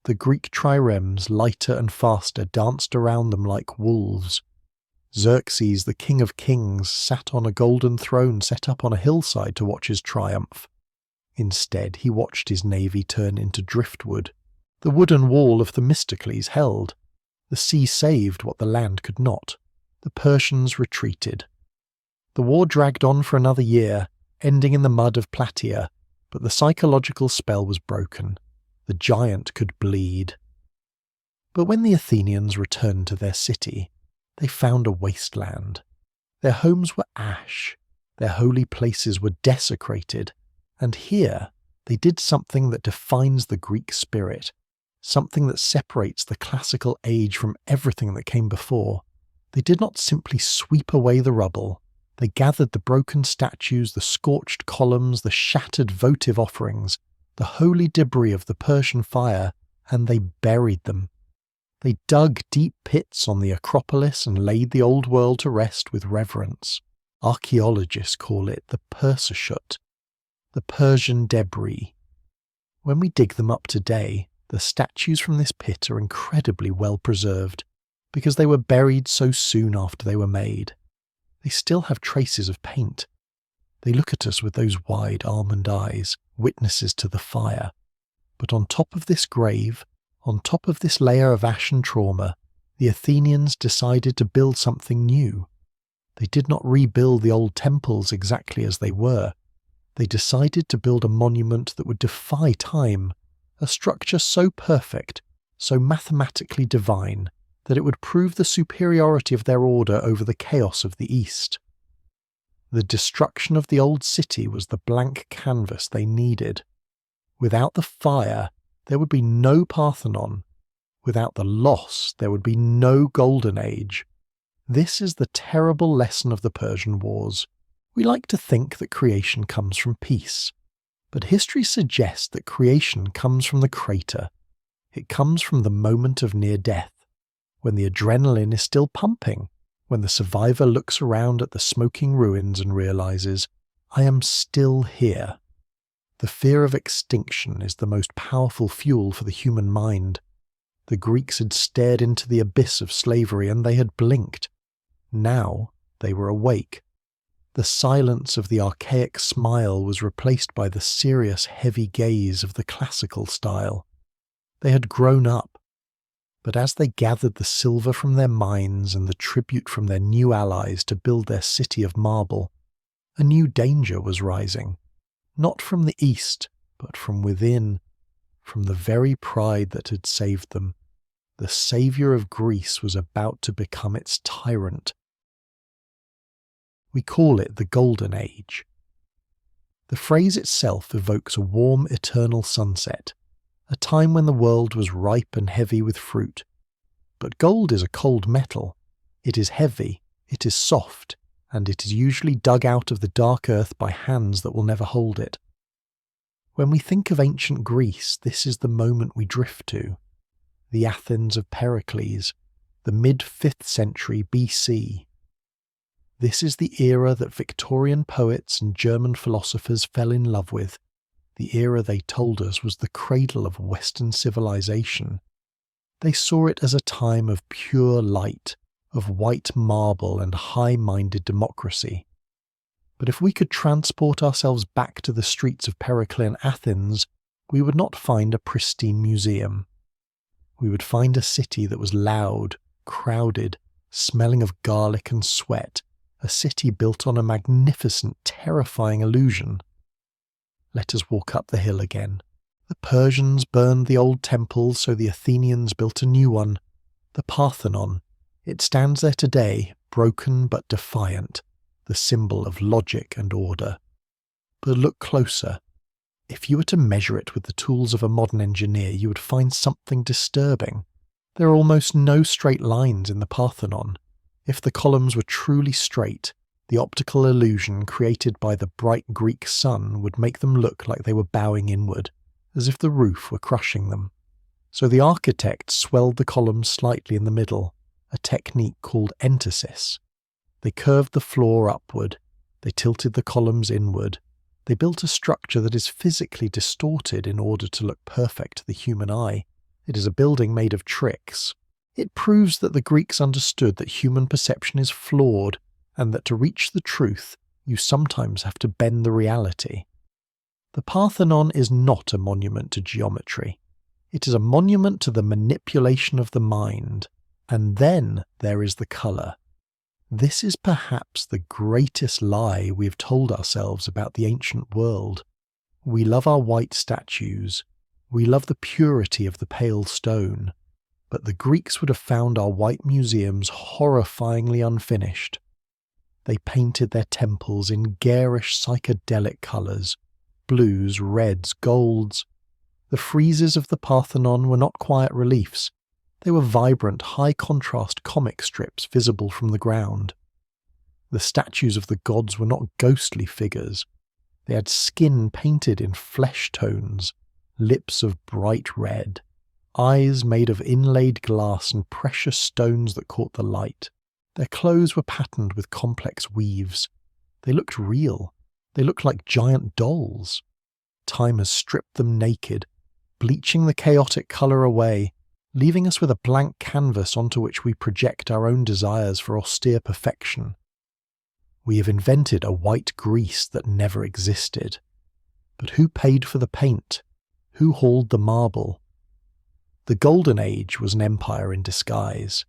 The Greek triremes, lighter and faster, danced around them like wolves. Xerxes, the king of kings, sat on a golden throne set up on a hillside to watch his triumph. Instead, he watched his navy turn into driftwood. The wooden wall of Themistocles held. The sea saved what the land could not. The Persians retreated. The war dragged on for another year, ending in the mud of Plataea, but the psychological spell was broken. The giant could bleed. But when the Athenians returned to their city, they found a wasteland. Their homes were ash. Their holy places were desecrated. And here they did something that defines the Greek spirit, something that separates the classical age from everything that came before. They did not simply sweep away the rubble. They gathered the broken statues, the scorched columns, the shattered votive offerings, the holy debris of the Persian fire, and they buried them. They dug deep pits on the Acropolis and laid the old world to rest with reverence. Archaeologists call it the Perseschut, the Persian debris. When we dig them up today, the statues from this pit are incredibly well preserved, because they were buried so soon after they were made. They still have traces of paint. They look at us with those wide almond eyes, witnesses to the fire. But on top of this grave, on top of this layer of ash and trauma, the Athenians decided to build something new. They did not rebuild the old temples exactly as they were. They decided to build a monument that would defy time, a structure so perfect, so mathematically divine, that it would prove the superiority of their order over the chaos of the East. The destruction of the old city was the blank canvas they needed. Without the fire, there would be no Parthenon. Without the loss, there would be no Golden Age. This is the terrible lesson of the Persian Wars. We like to think that creation comes from peace, but history suggests that creation comes from the crater. It comes from the moment of near death, when the adrenaline is still pumping, when the survivor looks around at the smoking ruins and realizes, I am still here. The fear of extinction is the most powerful fuel for the human mind. The Greeks had stared into the abyss of slavery and they had blinked. Now they were awake. The silence of the archaic smile was replaced by the serious, heavy gaze of the classical style. They had grown up, but as they gathered the silver from their mines and the tribute from their new allies to build their city of marble, a new danger was rising, not from the east, but from within, from the very pride that had saved them. The saviour of Greece was about to become its tyrant. We call it the Golden Age. The phrase itself evokes a warm, eternal sunset, a time when the world was ripe and heavy with fruit. But gold is a cold metal. It is heavy, it is soft, and it is usually dug out of the dark earth by hands that will never hold it. When we think of ancient Greece, this is the moment we drift to. The Athens of Pericles, the mid-5th century BC. This is the era that Victorian poets and German philosophers fell in love with, the era they told us was the cradle of Western civilization. They saw it as a time of pure light, of white marble and high-minded democracy. But if we could transport ourselves back to the streets of Periclean Athens, we would not find a pristine museum. We would find a city that was loud, crowded, smelling of garlic and sweat, a city built on a magnificent, terrifying illusion. Let us walk up the hill again. The Persians burned the old temples, so the Athenians built a new one. The Parthenon. It stands there today, broken but defiant, the symbol of logic and order. But look closer. If you were to measure it with the tools of a modern engineer, you would find something disturbing. There are almost no straight lines in the Parthenon. If the columns were truly straight, the optical illusion created by the bright Greek sun would make them look like they were bowing inward, as if the roof were crushing them. So the architects swelled the columns slightly in the middle, a technique called entasis. They curved the floor upward, they tilted the columns inward, they built a structure that is physically distorted in order to look perfect to the human eye. It is a building made of tricks. It proves that the Greeks understood that human perception is flawed, and that to reach the truth, you sometimes have to bend the reality. The Parthenon is not a monument to geometry. It is a monument to the manipulation of the mind. And then there is the colour. This is perhaps the greatest lie we have told ourselves about the ancient world. We love our white statues. We love the purity of the pale stone. But the Greeks would have found our white museums horrifyingly unfinished. They painted their temples in garish psychedelic colours, blues, reds, golds. The friezes of the Parthenon were not quiet reliefs. They were vibrant, high-contrast comic strips visible from the ground. The statues of the gods were not ghostly figures. They had skin painted in flesh tones, lips of bright red, eyes made of inlaid glass and precious stones that caught the light. Their clothes were patterned with complex weaves. They looked real. They looked like giant dolls. Time has stripped them naked, bleaching the chaotic colour away, leaving us with a blank canvas onto which we project our own desires for austere perfection. We have invented a white Greece that never existed. But who paid for the paint? Who hauled the marble? The Golden Age was an empire in disguise.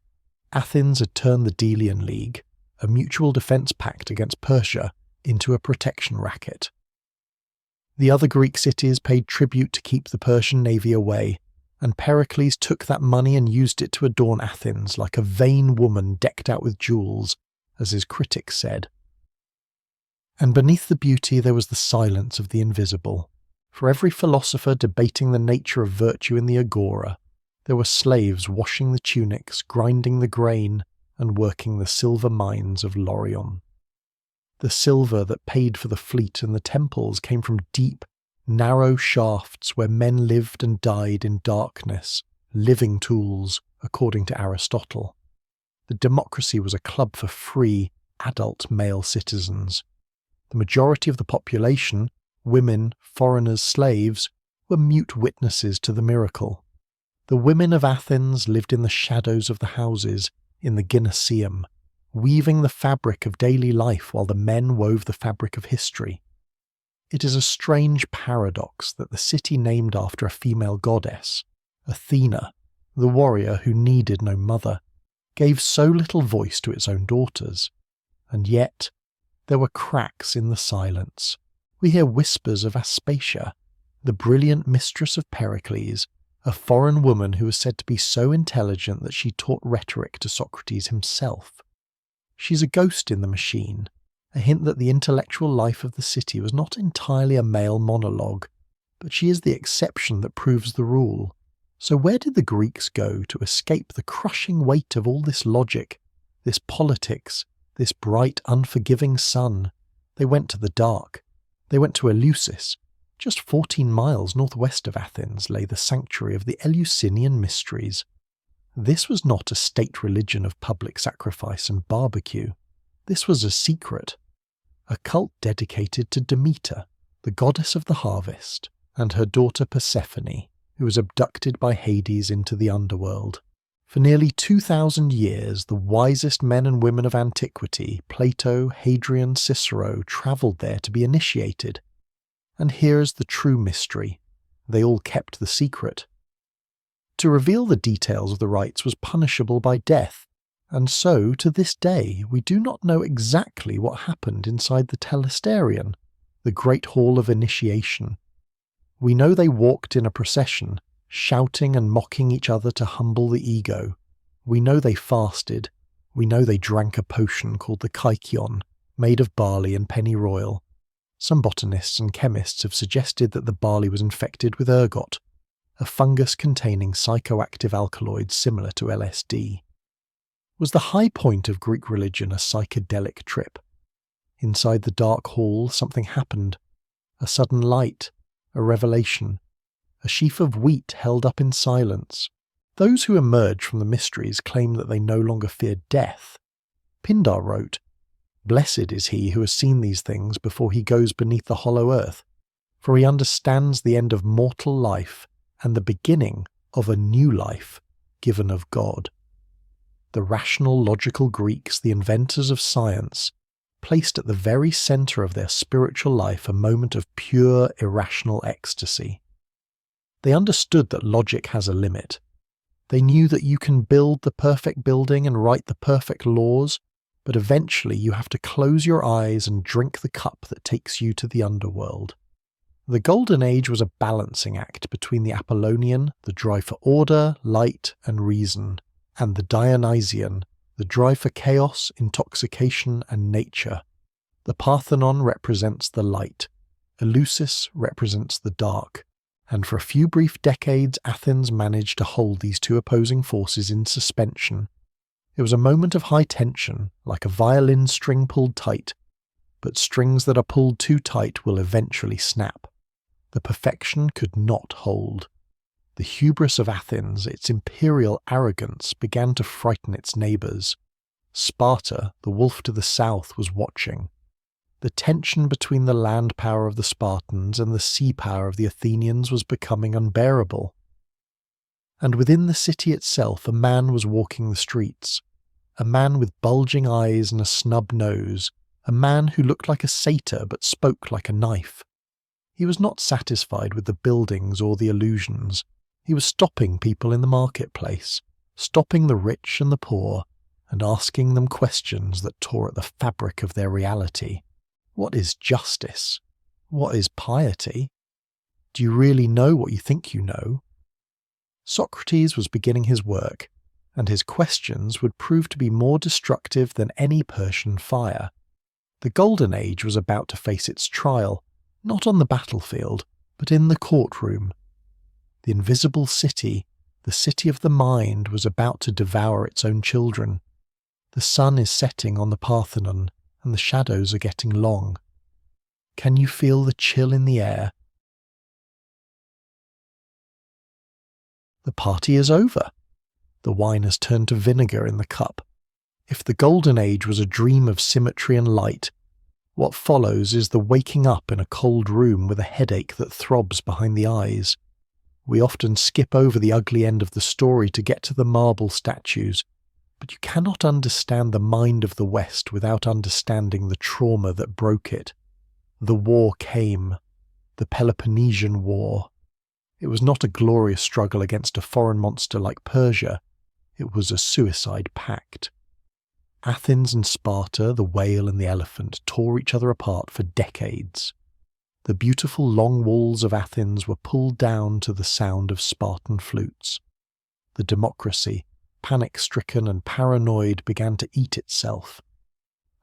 Athens had turned the Delian League, a mutual defence pact against Persia, into a protection racket. The other Greek cities paid tribute to keep the Persian navy away, and Pericles took that money and used it to adorn Athens like a vain woman decked out with jewels, as his critics said. And beneath the beauty there was the silence of the invisible. For every philosopher debating the nature of virtue in the agora, there were slaves washing the tunics, grinding the grain, and working the silver mines of Laurion. The silver that paid for the fleet and the temples came from deep, narrow shafts where men lived and died in darkness, living tools, according to Aristotle. The democracy was a club for free, adult male citizens. The majority of the population, women, foreigners, slaves, were mute witnesses to the miracle. The women of Athens lived in the shadows of the houses, in the gymnasium, weaving the fabric of daily life while the men wove the fabric of history. It is a strange paradox that the city named after a female goddess, Athena, the warrior who needed no mother, gave so little voice to its own daughters. And yet, there were cracks in the silence. We hear whispers of Aspasia, the brilliant mistress of Pericles, a foreign woman who was said to be so intelligent that she taught rhetoric to Socrates himself. She's a ghost in the machine, a hint that the intellectual life of the city was not entirely a male monologue, but she is the exception that proves the rule. So where did the Greeks go to escape the crushing weight of all this logic, this politics, this bright, unforgiving sun? They went to the dark. They went to Eleusis. Just 14 miles northwest of Athens lay the sanctuary of the Eleusinian Mysteries. This was not a state religion of public sacrifice and barbecue. This was a secret, a cult dedicated to Demeter, the goddess of the harvest, and her daughter Persephone, who was abducted by Hades into the underworld. For nearly 2,000 years, the wisest men and women of antiquity, Plato, Hadrian, Cicero, travelled there to be initiated. And here is the true mystery. They all kept the secret. To reveal the details of the rites was punishable by death, and so, to this day, we do not know exactly what happened inside the Telesterion, the great hall of initiation. We know they walked in a procession, shouting and mocking each other to humble the ego. We know they fasted. We know they drank a potion called the kykion, made of barley and pennyroyal. Some botanists and chemists have suggested that the barley was infected with ergot, a fungus containing psychoactive alkaloids similar to LSD. Was the high point of Greek religion a psychedelic trip? Inside the dark hall, something happened. A sudden light, a revelation, a sheaf of wheat held up in silence. Those who emerged from the mysteries claim that they no longer feared death. Pindar wrote, "Blessed is he who has seen these things before he goes beneath the hollow earth, for he understands the end of mortal life and the beginning of a new life given of God." The rational, logical Greeks, the inventors of science, placed at the very centre of their spiritual life a moment of pure, irrational ecstasy. They understood that logic has a limit. They knew that you can build the perfect building and write the perfect laws, but eventually you have to close your eyes and drink the cup that takes you to the underworld. The Golden Age was a balancing act between the Apollonian, the drive for order, light, and reason, and the Dionysian, the drive for chaos, intoxication, and nature. The Parthenon represents the light, Eleusis represents the dark, and for a few brief decades Athens managed to hold these two opposing forces in suspension. It was a moment of high tension, like a violin string pulled tight, but strings that are pulled too tight will eventually snap. The perfection could not hold. The hubris of Athens, its imperial arrogance, began to frighten its neighbours. Sparta, the wolf to the south, was watching. The tension between the land power of the Spartans and the sea power of the Athenians was becoming unbearable. And within the city itself a man was walking the streets, a man with bulging eyes and a snub nose, a man who looked like a satyr but spoke like a knife. He was not satisfied with the buildings or the illusions. He was stopping people in the marketplace, stopping the rich and the poor, and asking them questions that tore at the fabric of their reality. What is justice? What is piety? Do you really know what you think you know? Socrates was beginning his work, and his questions would prove to be more destructive than any Persian fire. The Golden Age was about to face its trial, not on the battlefield, but in the courtroom. The invisible city, the city of the mind, was about to devour its own children. The sun is setting on the Parthenon, and the shadows are getting long. Can you feel the chill in the air? The party is over. The wine has turned to vinegar in the cup. If the Golden Age was a dream of symmetry and light, what follows is the waking up in a cold room with a headache that throbs behind the eyes. We often skip over the ugly end of the story to get to the marble statues, But you cannot understand the mind of the West without understanding the trauma that broke it. The war came. The Peloponnesian War. It was not a glorious struggle against a foreign monster like Persia. It was a suicide pact. Athens and Sparta, the whale and the elephant, tore each other apart for decades. The beautiful long walls of Athens were pulled down to the sound of Spartan flutes. The democracy, panic-stricken and paranoid, began to eat itself.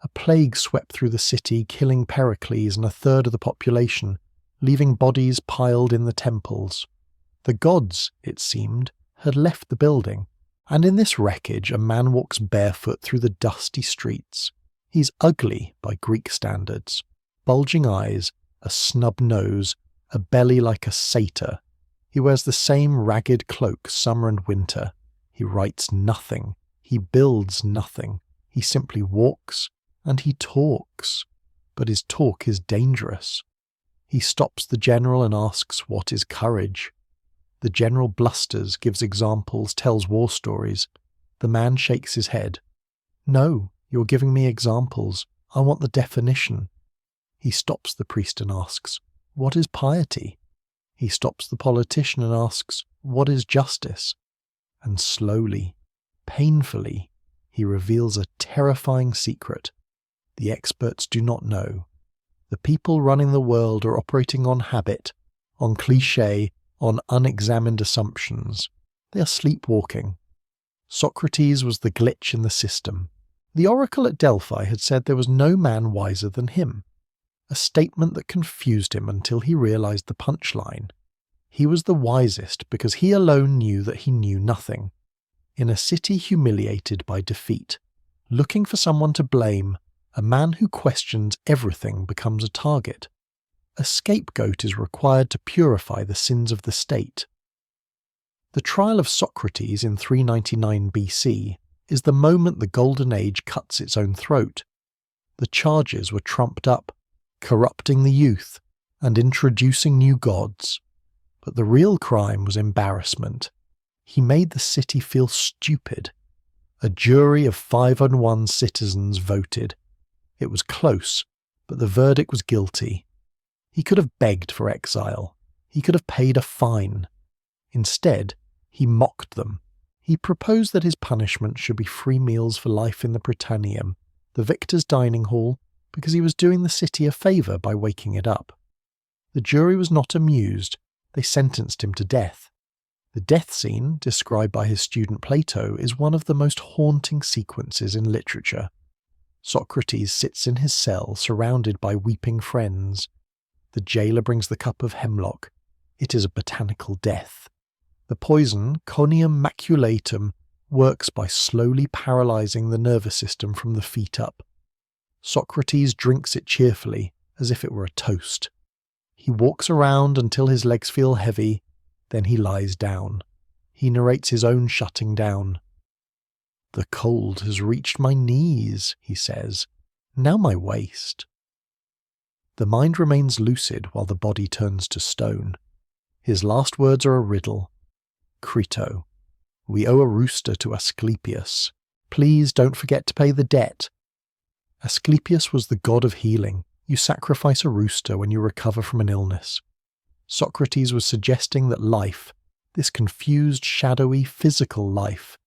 A plague swept through the city, killing Pericles and a third of the population, leaving bodies piled in the temples. The gods, it seemed, had left the building, and in this wreckage a man walks barefoot through the dusty streets. He's ugly by Greek standards, bulging eyes, a snub nose, a belly like a satyr. He wears the same ragged cloak summer and winter. He writes nothing. He builds nothing. He simply walks and he talks. But his talk is dangerous. He stops the general and asks, "What is courage?" The general blusters, gives examples, tells war stories. The man shakes his head. "No, you're giving me examples. I want the definition." He stops the priest and asks, "What is piety?" He stops the politician and asks, "What is justice?" And slowly, painfully, he reveals a terrifying secret. The experts do not know. The people running the world are operating on habit, on cliché, on unexamined assumptions. They are sleepwalking. Socrates was the glitch in the system. The Oracle at Delphi had said there was no man wiser than him, a statement that confused him until he realized the punchline. He was the wisest because he alone knew that he knew nothing. In a city humiliated by defeat, looking for someone to blame, a man who questions everything becomes a target. A scapegoat is required to purify the sins of the state. The trial of Socrates in 399 BC is the moment the Golden Age cuts its own throat. The charges were trumped up, corrupting the youth and introducing new gods. But the real crime was embarrassment. He made the city feel stupid. A jury of 501 citizens voted. It was close, but the verdict was guilty. He could have begged for exile. He could have paid a fine. Instead, he mocked them. He proposed that his punishment should be free meals for life in the Prytaneum, the victor's dining hall, because he was doing the city a favour by waking it up. The jury was not amused. They sentenced him to death. The death scene, described by his student Plato, is one of the most haunting sequences in literature. Socrates sits in his cell, surrounded by weeping friends. The jailer brings the cup of hemlock. It is a botanical death. The poison, conium maculatum, works by slowly paralysing the nervous system from the feet up. Socrates drinks it cheerfully, as if it were a toast. He walks around until his legs feel heavy, then he lies down. He narrates his own shutting down. "The cold has reached my knees," he says. "Now my waist." The mind remains lucid while the body turns to stone. His last words are a riddle. Crito. "We owe a rooster to Asclepius. Please don't forget to pay the debt." Asclepius was the god of healing. You sacrifice a rooster when you recover from an illness. Socrates was suggesting that life, this confused, shadowy, physical life,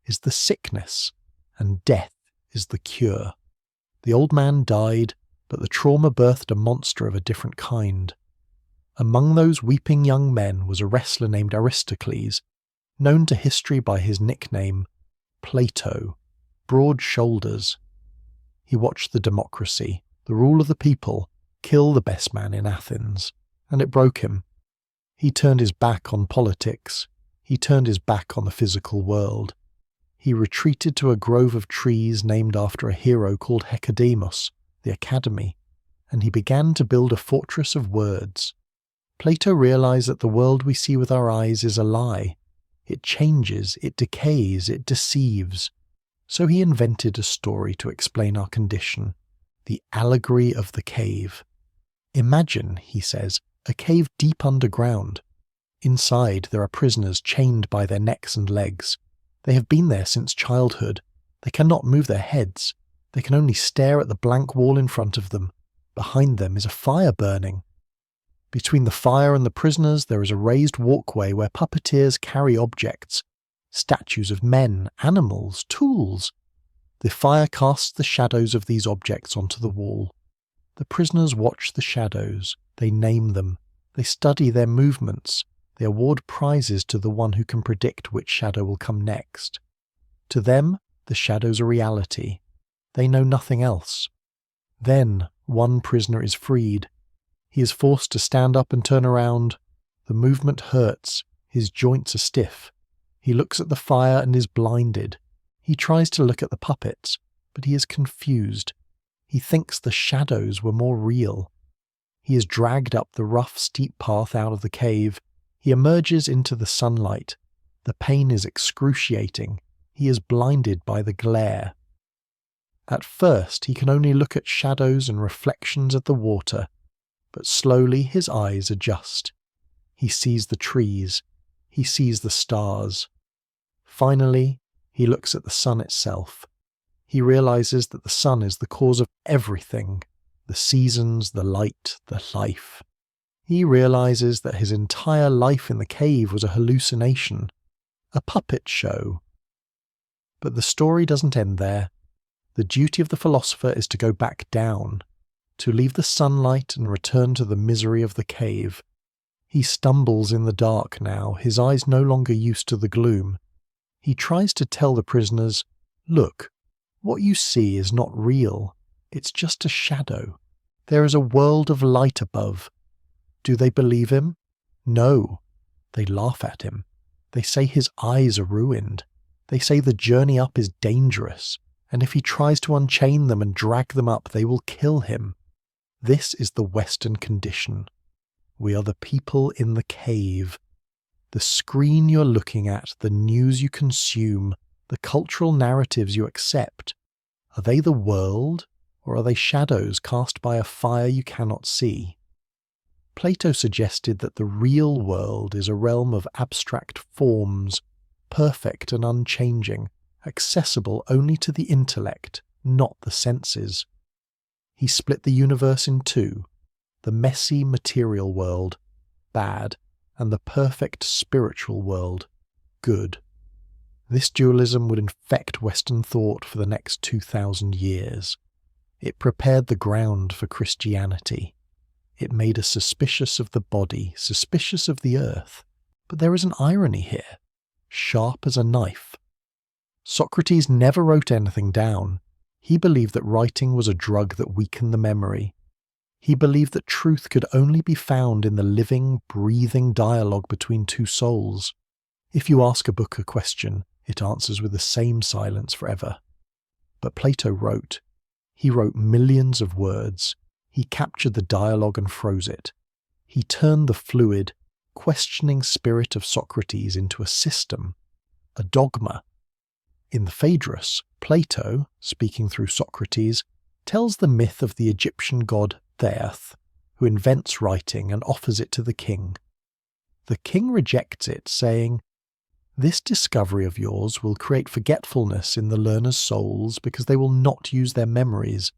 is the sickness, and death is the cure. The old man died, but the trauma birthed a monster of a different kind. Among those weeping young men was a wrestler named Aristocles, known to history by his nickname, Plato, broad shoulders. He watched the democracy, the rule of the people, kill the best man in Athens, and it broke him. He turned his back on politics. He turned his back on the physical world. He retreated to a grove of trees named after a hero called Hecademus, the Academy, and he began to build a fortress of words. Plato realized that the world we see with our eyes is a lie. It changes, it decays, it deceives. So he invented a story to explain our condition, the allegory of the cave. Imagine, he says, a cave deep underground. Inside there are prisoners chained by their necks and legs. They have been there since childhood. They cannot move their heads. They can only stare at the blank wall in front of them. Behind them is a fire burning. Between the fire and the prisoners there is a raised walkway where puppeteers carry objects, statues of men, animals, tools. The fire casts the shadows of these objects onto the wall. The prisoners watch the shadows, they name them, they study their movements, they award prizes to the one who can predict which shadow will come next. To them, the shadows are reality. They know nothing else. Then, one prisoner is freed. He is forced to stand up and turn around. The movement hurts, his joints are stiff. He looks at the fire and is blinded. He tries to look at the puppets, but he is confused. He thinks the shadows were more real. He is dragged up the rough, steep path out of the cave. He emerges into the sunlight. The pain is excruciating. He is blinded by the glare. At first, he can only look at shadows and reflections of the water, but slowly his eyes adjust. He sees the trees. He sees the stars. Finally, he looks at the sun itself. He realizes that the sun is the cause of everything, the seasons, the light, the life. He realizes that his entire life in the cave was a hallucination, a puppet show. But the story doesn't end there. The duty of the philosopher is to go back down, to leave the sunlight and return to the misery of the cave. He stumbles in the dark now, his eyes no longer used to the gloom. He tries to tell the prisoners, "Look, what you see is not real. It's just a shadow. There is a world of light above." Do they believe him? No. They laugh at him. They say his eyes are ruined. They say the journey up is dangerous, and if he tries to unchain them and drag them up, they will kill him. This is the Western condition. We are the people in the cave. The screen you're looking at, the news you consume, the cultural narratives you accept, are they the world, or are they shadows cast by a fire you cannot see? Plato suggested that the real world is a realm of abstract forms, perfect and unchanging, accessible only to the intellect, not the senses. He split the universe in two, the messy material world, bad, and the perfect spiritual world, good. This dualism would infect Western thought for the next 2,000 years. It prepared the ground for Christianity. It made us suspicious of the body, suspicious of the earth. But there is an irony here, sharp as a knife. Socrates never wrote anything down. He believed that writing was a drug that weakened the memory. He believed that truth could only be found in the living, breathing dialogue between two souls. If you ask a book a question, it answers with the same silence forever. But Plato wrote. He wrote millions of words. He captured the dialogue and froze it. He turned the fluid, questioning spirit of Socrates into a system, a dogma. In the Phaedrus, Plato, speaking through Socrates, tells the myth of the Egyptian god Theath, who invents writing and offers it to the king. The king rejects it, saying, "This discovery of yours will create forgetfulness in the learners' souls because they will not use their memories.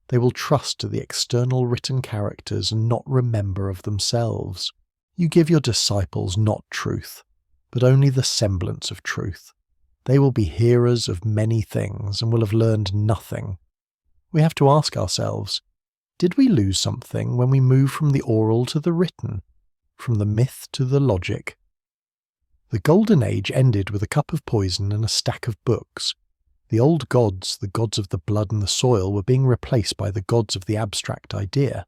They will trust to the external written characters and not remember of themselves. You give your disciples not truth, but only the semblance of truth. They will be hearers of many things and will have learned nothing." We have to ask ourselves, did we lose something when we move from the oral to the written, from the myth to the logic? The Golden Age ended with a cup of poison and a stack of books. The old gods, the gods of the blood and the soil, were being replaced by the gods of the abstract idea.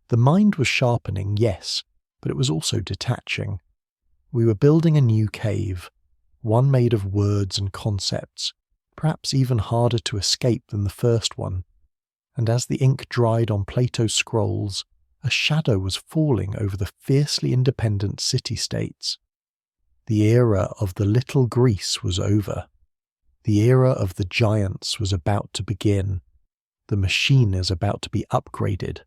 The mind was sharpening, yes, but it was also detaching. We were building a new cave, one made of words and concepts, perhaps even harder to escape than the first one. And as the ink dried on Plato's scrolls, a shadow was falling over the fiercely independent city-states. The era of the little Greece was over. The era of the giants was about to begin. The machine is about to be upgraded.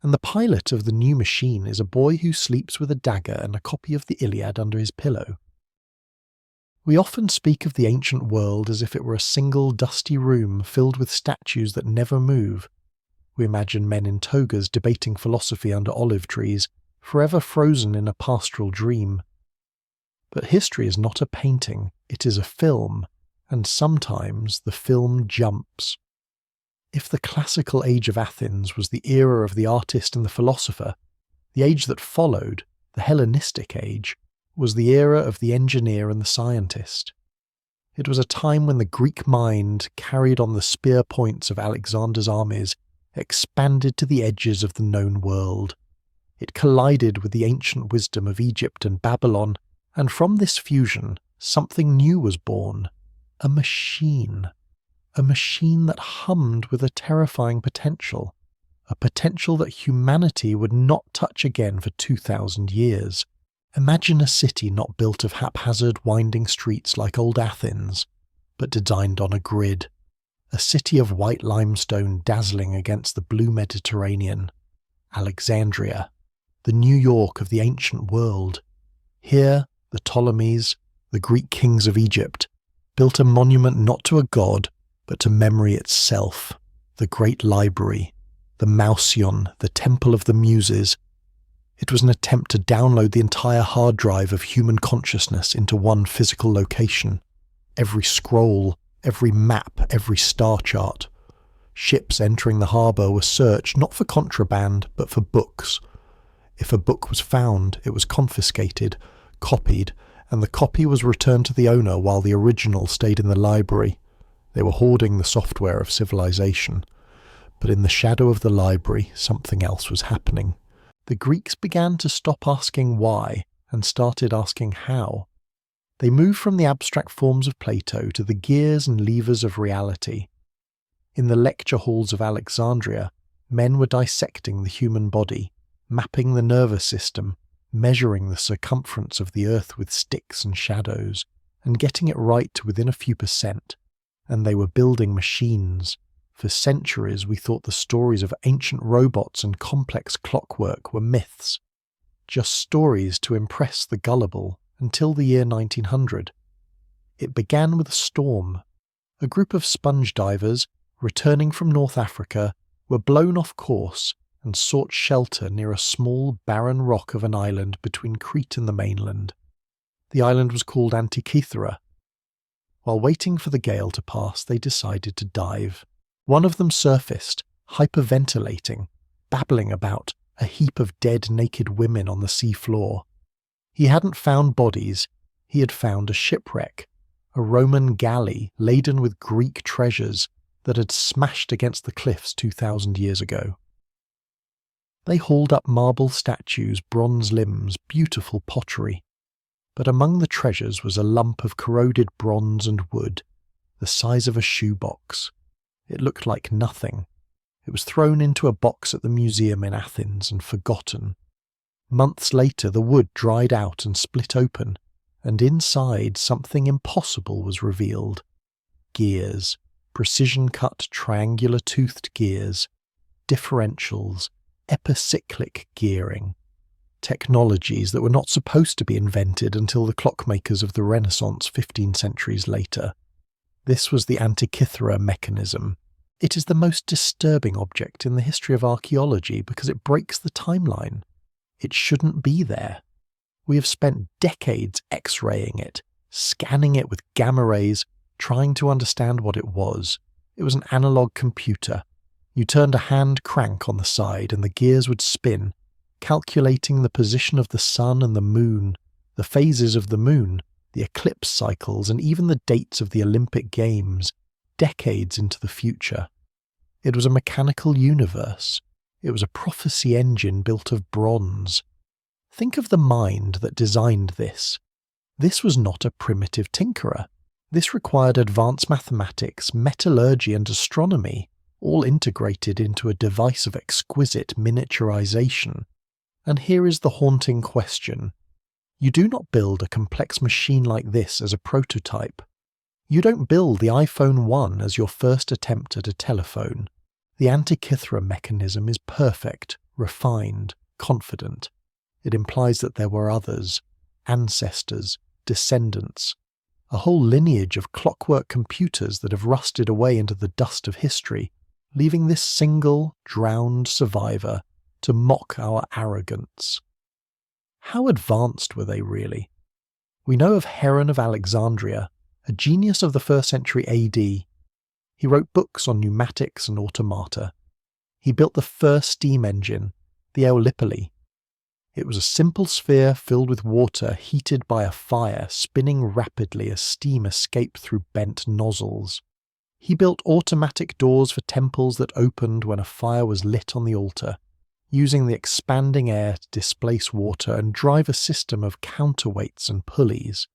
And the pilot of the new machine is a boy who sleeps with a dagger and a copy of the Iliad under his pillow. We often speak of the ancient world as if it were a single dusty room filled with statues that never move. We imagine men in togas debating philosophy under olive trees, forever frozen in a pastoral dream. But history is not a painting, it is a film, and sometimes the film jumps. If the classical age of Athens was the era of the artist and the philosopher, the age that followed, the Hellenistic age, was the era of the engineer and the scientist. It was a time when the Greek mind, carried on the spear points of Alexander's armies, expanded to the edges of the known world. It collided with the ancient wisdom of Egypt and Babylon, and from this fusion, something new was born. A machine. A machine that hummed with a terrifying potential. A potential that humanity would not touch again for 2,000 years. Imagine a city not built of haphazard, winding streets like old Athens, but designed on a grid. A city of white limestone dazzling against the blue Mediterranean. Alexandria, the New York of the ancient world. Here, the Ptolemies, the Greek kings of Egypt, built a monument not to a god, but to memory itself. The Great Library, the Mycenaeans, the Temple of the Muses. It was an attempt to download the entire hard drive of human consciousness into one physical location. Every scroll, every map, every star chart. Ships entering the harbour were searched not for contraband, but for books. If a book was found, it was confiscated, copied, and the copy was returned to the owner while the original stayed in the library. They were hoarding the software of civilization. But in the shadow of the library, something else was happening. The Greeks began to stop asking why and started asking how. They moved from the abstract forms of Plato to the gears and levers of reality. In the lecture halls of Alexandria, men were dissecting the human body, mapping the nervous system, measuring the circumference of the earth with sticks and shadows, and getting it right to within a few percent. And they were building machines. For centuries we thought the stories of ancient robots and complex clockwork were myths, just stories to impress the gullible, until the year 1900. It began with a storm. A group of sponge divers, returning from North Africa, were blown off course and sought shelter near a small barren rock of an island between Crete and the mainland. The island was called Antikythera. While waiting for the gale to pass, they decided to dive. One of them surfaced, hyperventilating, babbling about a heap of dead naked women on the sea floor. He hadn't found bodies, he had found a shipwreck, a Roman galley laden with Greek treasures that had smashed against the cliffs 2,000 years ago. They hauled up marble statues, bronze limbs, beautiful pottery. But among the treasures was a lump of corroded bronze and wood, the size of a shoebox. It looked like nothing. It was thrown into a box at the museum in Athens and forgotten. Months later the wood dried out and split open, and inside something impossible was revealed. Gears, precision-cut triangular-toothed gears, differentials, epicyclic gearing. Technologies that were not supposed to be invented until the clockmakers of the Renaissance 15 centuries later. This was the Antikythera mechanism. It is the most disturbing object in the history of archaeology because it breaks the timeline. It shouldn't be there. We have spent decades X-raying it, scanning it with gamma rays, trying to understand what it was. It was an analog computer. You turned a hand crank on the side and the gears would spin, calculating the position of the sun and the moon, the phases of the moon, the eclipse cycles, and even the dates of the Olympic Games, decades into the future. It was a mechanical universe. It was a prophecy engine built of bronze. Think of the mind that designed this. This was not a primitive tinkerer. This required advanced mathematics, metallurgy, and astronomy, all integrated into a device of exquisite miniaturization. And here is the haunting question. You do not build a complex machine like this as a prototype. You don't build the iPhone 1 as your first attempt at a telephone. The Antikythera mechanism is perfect, refined, confident. It implies that there were others, ancestors, descendants. a whole lineage of clockwork computers that have rusted away into the dust of history, leaving this single, drowned survivor to mock our arrogance. How advanced were they really? We know of Heron of Alexandria, a genius of the 1st century AD. He wrote books on pneumatics and automata. He built the first steam engine, the Eolipoli. It was a simple sphere filled with water heated by a fire spinning rapidly as steam escaped through bent nozzles. He built automatic doors for temples that opened when a fire was lit on the altar, using the expanding air to displace water and drive a system of counterweights and pulleys.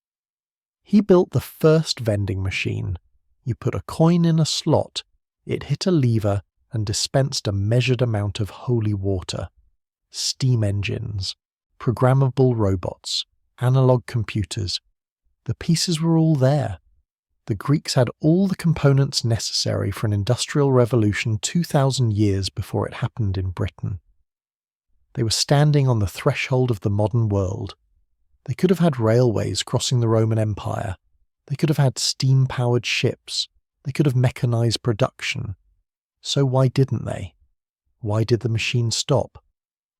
He built the first vending machine. You put a coin in a slot, it hit a lever and dispensed a measured amount of holy water. Steam engines, programmable robots, analog computers. The pieces were all there. The Greeks had all the components necessary for an industrial revolution 2,000 years before it happened in Britain. They were standing on the threshold of the modern world. They could have had railways crossing the Roman Empire. They could have had steam-powered ships. They could have mechanized production. So why didn't they? Why did the machine stop?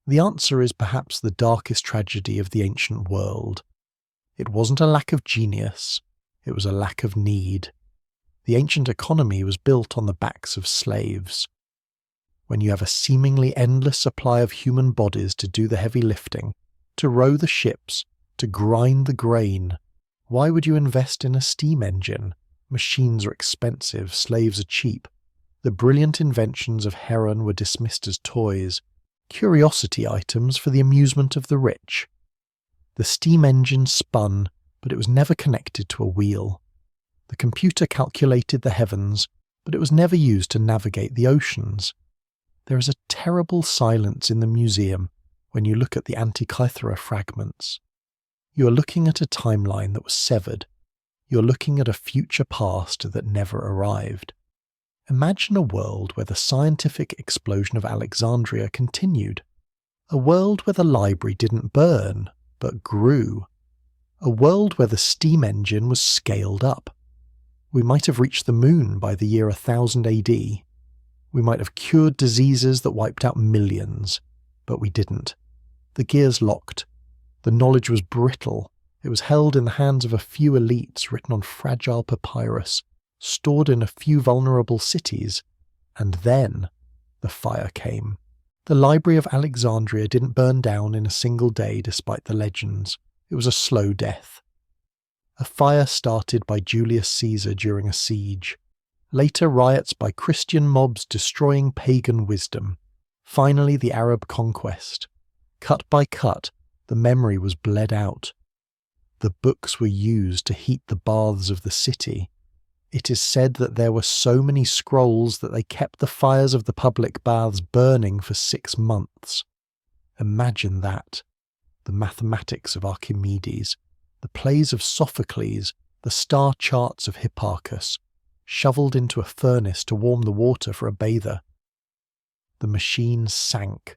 The answer is perhaps the darkest tragedy of the ancient world. It wasn't a lack of genius. It was a lack of need. The ancient economy was built on the backs of slaves. When you have a seemingly endless supply of human bodies to do the heavy lifting, to row the ships, to grind the grain, why would you invest in a steam engine? Machines are expensive, slaves are cheap. The brilliant inventions of Heron were dismissed as toys, curiosity items for the amusement of the rich. The steam engine spun, but it was never connected to a wheel. The computer calculated the heavens, but it was never used to navigate the oceans. There is a terrible silence in the museum when you look at the Antikythera fragments. You are looking at a timeline that was severed. You are looking at a future past that never arrived. Imagine a world where the scientific explosion of Alexandria continued. A world where the library didn't burn, but grew. A world where the steam engine was scaled up. We might have reached the moon by the year 1000 AD. We might have cured diseases that wiped out millions, but we didn't. The gears locked. The knowledge was brittle. It was held in the hands of a few elites, written on fragile papyrus, stored in a few vulnerable cities, and then the fire came. The Library of Alexandria didn't burn down in a single day despite the legends. It was a slow death. A fire started by Julius Caesar during a siege. Later riots by Christian mobs destroying pagan wisdom. Finally the Arab conquest. Cut by cut, the memory was bled out. The books were used to heat the baths of the city. It is said that there were so many scrolls that they kept the fires of the public baths burning for 6 months. Imagine that. The mathematics of Archimedes, the plays of Sophocles, the star charts of Hipparchus, shoveled into a furnace to warm the water for a bather. The machine sank.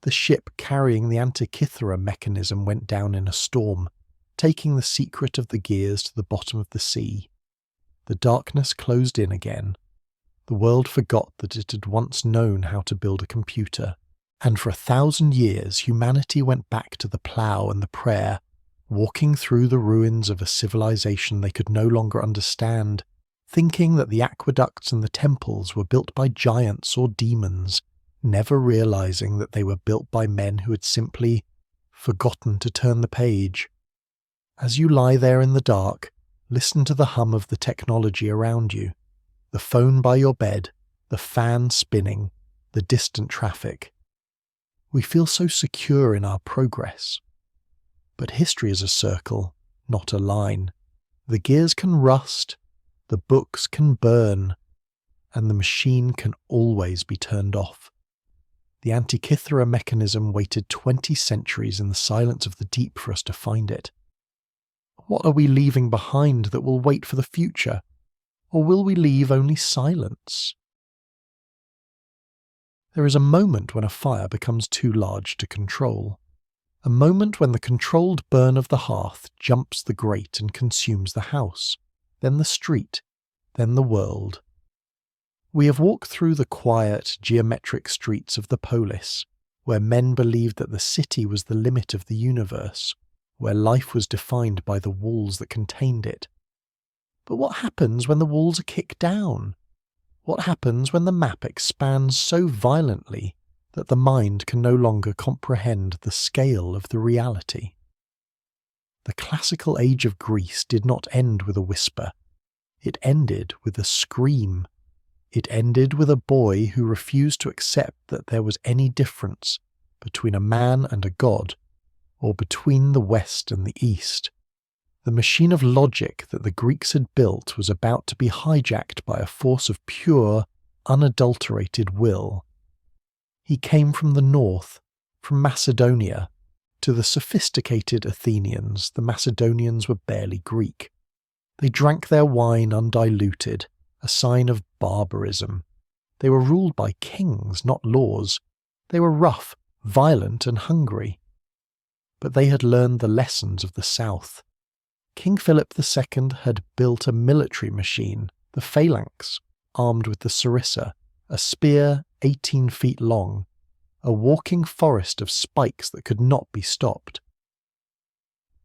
The ship carrying the Antikythera mechanism went down in a storm, taking the secret of the gears to the bottom of the sea. The darkness closed in again. The world forgot that it had once known how to build a computer, and for 1,000 years humanity went back to the plough and the prayer, walking through the ruins of a civilization they could no longer understand, thinking that the aqueducts and the temples were built by giants or demons, never realizing that they were built by men who had simply forgotten to turn the page. As you lie there in the dark, listen to the hum of the technology around you, the phone by your bed, the fan spinning, the distant traffic. We feel so secure in our progress. But history is a circle, not a line. The gears can rust, the books can burn, and the machine can always be turned off. The Antikythera mechanism waited 20 centuries in the silence of the deep for us to find it. What are we leaving behind that will wait for the future? Or will we leave only silence? There is a moment when a fire becomes too large to control. a moment when the controlled burn of the hearth jumps the grate and consumes the house, then the street, then the world. We have walked through the quiet, geometric streets of the Polis, where men believed that the city was the limit of the universe, where life was defined by the walls that contained it. But what happens when the walls are kicked down? What happens when the map expands so violently that the mind can no longer comprehend the scale of the reality? The classical age of Greece did not end with a whisper. It ended with a scream. It ended with a boy who refused to accept that there was any difference between a man and a god, or between the West and the East. The machine of logic that the Greeks had built was about to be hijacked by a force of pure, unadulterated will. He came from the north, from Macedonia. To the sophisticated Athenians, the Macedonians were barely Greek. They drank their wine undiluted, a sign of barbarism. They were ruled by kings, not laws. They were rough, violent, and hungry. But they had learned the lessons of the South. King Philip II had built a military machine, the phalanx, armed with the sarissa, a spear 18 feet long, a walking forest of spikes that could not be stopped.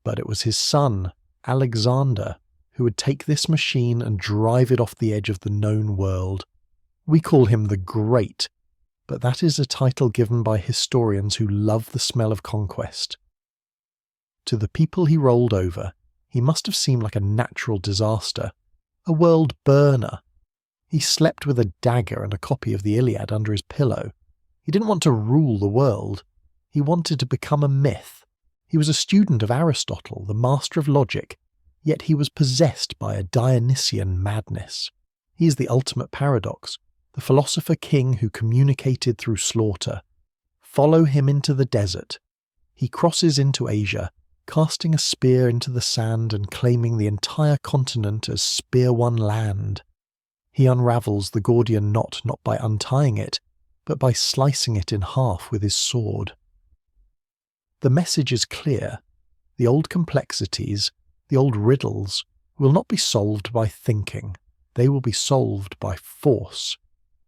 But it was his son, Alexander, who would take this machine and drive it off the edge of the known world. We call him the Great, but that is a title given by historians who love the smell of conquest. To the people he rolled over, he must have seemed like a natural disaster, a world burner. He slept with a dagger and a copy of the Iliad under his pillow. He didn't want to rule the world. He wanted to become a myth. He was a student of Aristotle, the master of logic, yet he was possessed by a Dionysian madness. He is the ultimate paradox, the philosopher king who communicated through slaughter. Follow him into the desert. He crosses into Asia, casting a spear into the sand and claiming the entire continent as spear-won land. He unravels the Gordian knot not by untying it, but by slicing it in half with his sword. The message is clear. The old complexities, the old riddles, will not be solved by thinking. They will be solved by force.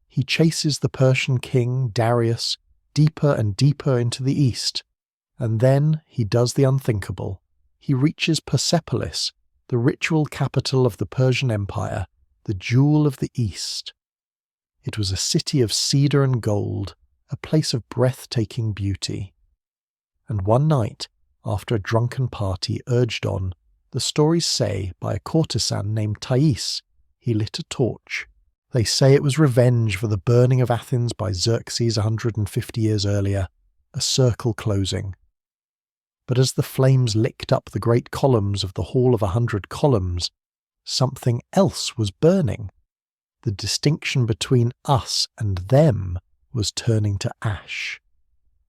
He chases the Persian king, Darius, deeper and deeper into the east, and then he does the unthinkable. He reaches Persepolis, the ritual capital of the Persian Empire, the jewel of the East. It was a city of cedar and gold, a place of breathtaking beauty. And one night, after a drunken party urged on, the stories say, by a courtesan named Thais, he lit a torch. They say it was revenge for the burning of Athens by Xerxes 150 years earlier, a circle closing. But as the flames licked up the great columns of the Hall of 100 Columns, something else was burning. The distinction between us and them was turning to ash.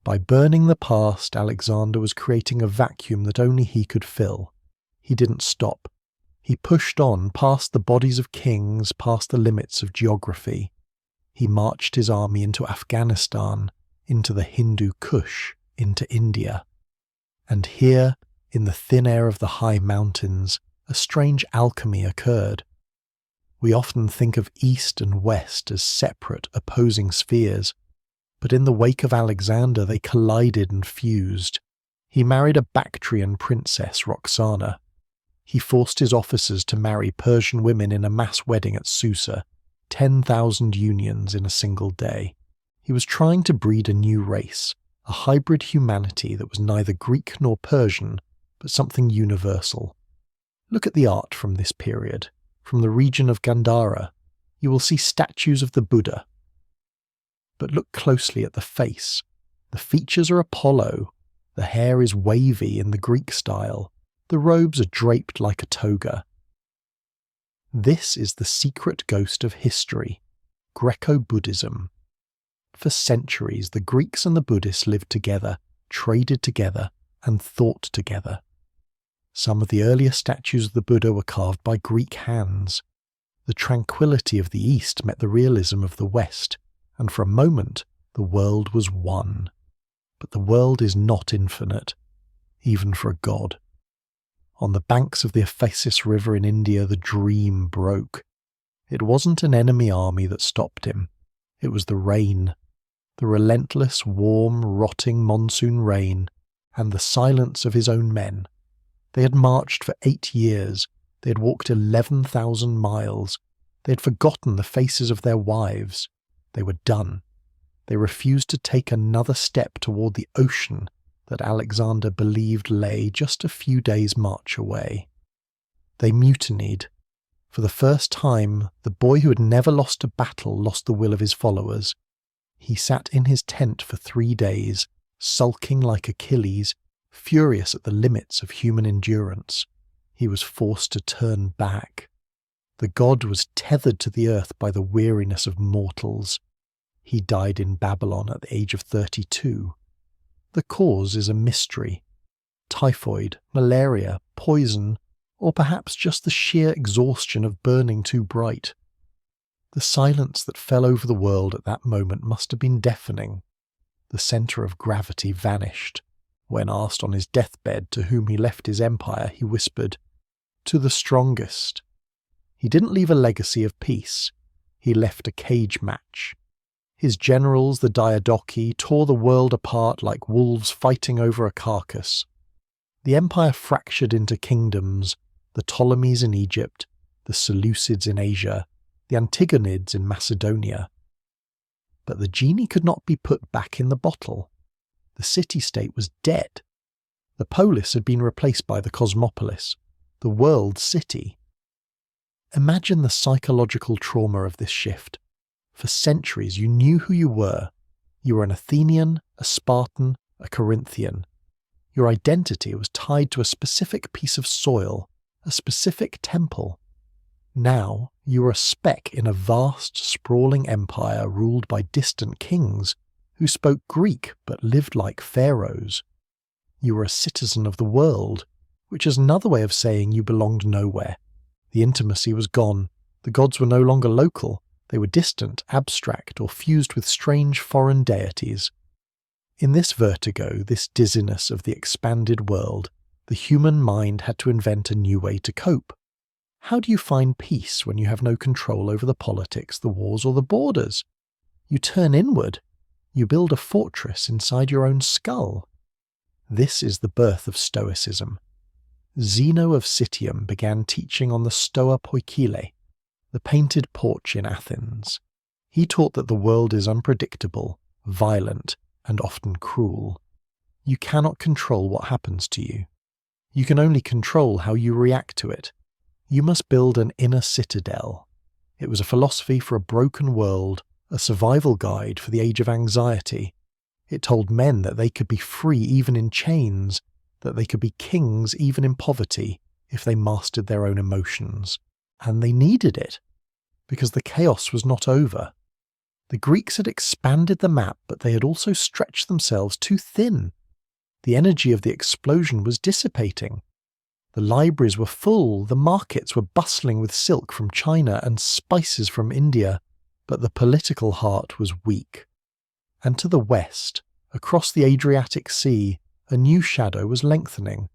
By burning the past, Alexander was creating a vacuum that only he could fill. He didn't stop. He pushed on past the bodies of kings, past the limits of geography. He marched his army into Afghanistan, into the Hindu Kush, into India. And here, in the thin air of the high mountains, a strange alchemy occurred. We often think of East and West as separate, opposing spheres, but in the wake of Alexander they collided and fused. He married a Bactrian princess, Roxana. He forced his officers to marry Persian women in a mass wedding at Susa, 10,000 unions in a single day. He was trying to breed a new race, a hybrid humanity that was neither Greek nor Persian, but something universal. Look at the art from this period. From the region of Gandhara, you will see statues of the Buddha. But look closely at the face. The features are Apollo. The hair is wavy in the Greek style. The robes are draped like a toga. This is the secret ghost of history, Greco-Buddhism. For centuries, the Greeks and the Buddhists lived together, traded together, and thought together. Some of the earliest statues of the Buddha were carved by Greek hands. The tranquility of the East met the realism of the West, and for a moment the world was one. But the world is not infinite. even for a god. On the banks of the Ephesus River in India, the dream broke. It wasn't an enemy army that stopped him. It was the rain. The relentless, warm, rotting monsoon rain, and the silence of his own men. They had marched for 8 years. They had walked 11,000 miles. They had forgotten the faces of their wives. They were done. They refused to take another step toward the ocean that Alexander believed lay just a few days' march away. They mutinied. For the first time, the boy who had never lost a battle lost the will of his followers. He sat in his tent for 3 days, sulking like Achilles, furious at the limits of human endurance. He was forced to turn back. The god was tethered to the earth by the weariness of mortals. He died in Babylon at the age of 32. The cause is a mystery. Typhoid, malaria, poison, or perhaps just the sheer exhaustion of burning too bright. The silence that fell over the world at that moment must have been deafening. The centre of gravity vanished. When asked on his deathbed to whom he left his empire, he whispered, "To the strongest." He didn't leave a legacy of peace. He left a cage match. His generals, the Diadochi, tore the world apart like wolves fighting over a carcass. The empire fractured into kingdoms, the Ptolemies in Egypt, the Seleucids in Asia, the Antigonids in Macedonia. But the genie could not be put back in the bottle. The city-state was dead. The polis had been replaced by the cosmopolis, the world city. Imagine the psychological trauma of this shift. For centuries you knew who you were. You were an Athenian, a Spartan, a Corinthian. Your identity was tied to a specific piece of soil, a specific temple. Now you were a speck in a vast, sprawling empire ruled by distant kings who spoke Greek but lived like pharaohs. You were a citizen of the world, which is another way of saying you belonged nowhere. The intimacy was gone. The gods were no longer local. They were distant, abstract, or fused with strange foreign deities. In this vertigo, this dizziness of the expanded world, the human mind had to invent a new way to cope. How do you find peace when you have no control over the politics, the wars, or the borders? You turn inward. You build a fortress inside your own skull. This is the birth of Stoicism. Zeno of Citium began teaching on the Stoa Poikile, the painted porch in Athens. He taught that the world is unpredictable, violent, and often cruel. You cannot control what happens to you. You can only control how you react to it. You must build an inner citadel. It was a philosophy for a broken world, a survival guide for the age of anxiety. It told men that they could be free even in chains, that they could be kings even in poverty if they mastered their own emotions. And they needed it, because the chaos was not over. The Greeks had expanded the map, but they had also stretched themselves too thin. The energy of the explosion was dissipating. The libraries were full, the markets were bustling with silk from China and spices from India, but the political heart was weak. And to the west, across the Adriatic Sea, a new shadow was lengthening.